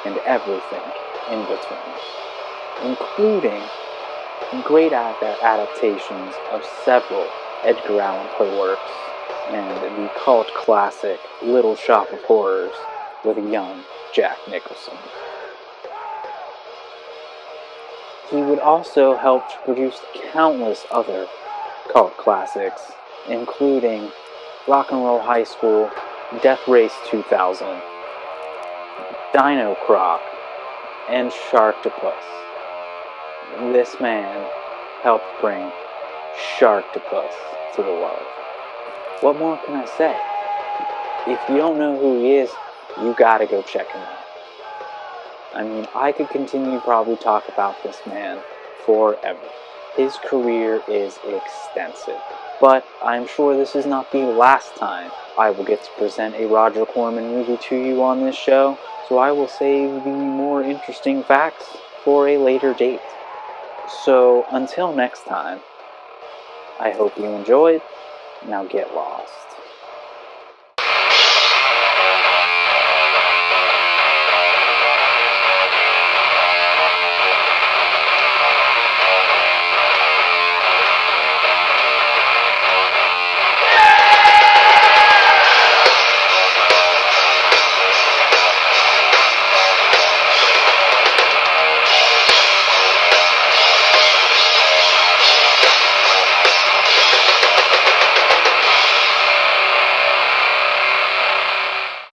and everything in between, including great adaptations of several Edgar Allan Poe works and the cult classic Little Shop of Horrors with young Jack Nicholson. He would also help to produce countless other cult classics, including Rock and Roll High School, Death Race 2000, Dino Croc, and Sharktopus. This man helped bring Sharktopus to the world. What more can I say? If you don't know who he is, you gotta go check him out. I mean, I could continue to probably talk about this man forever. His career is extensive. But I'm sure this is not the last time I will get to present a Roger Corman movie to you on this show, so I will save the more interesting facts for a later date. So until next time, I hope you enjoyed. Now get lost.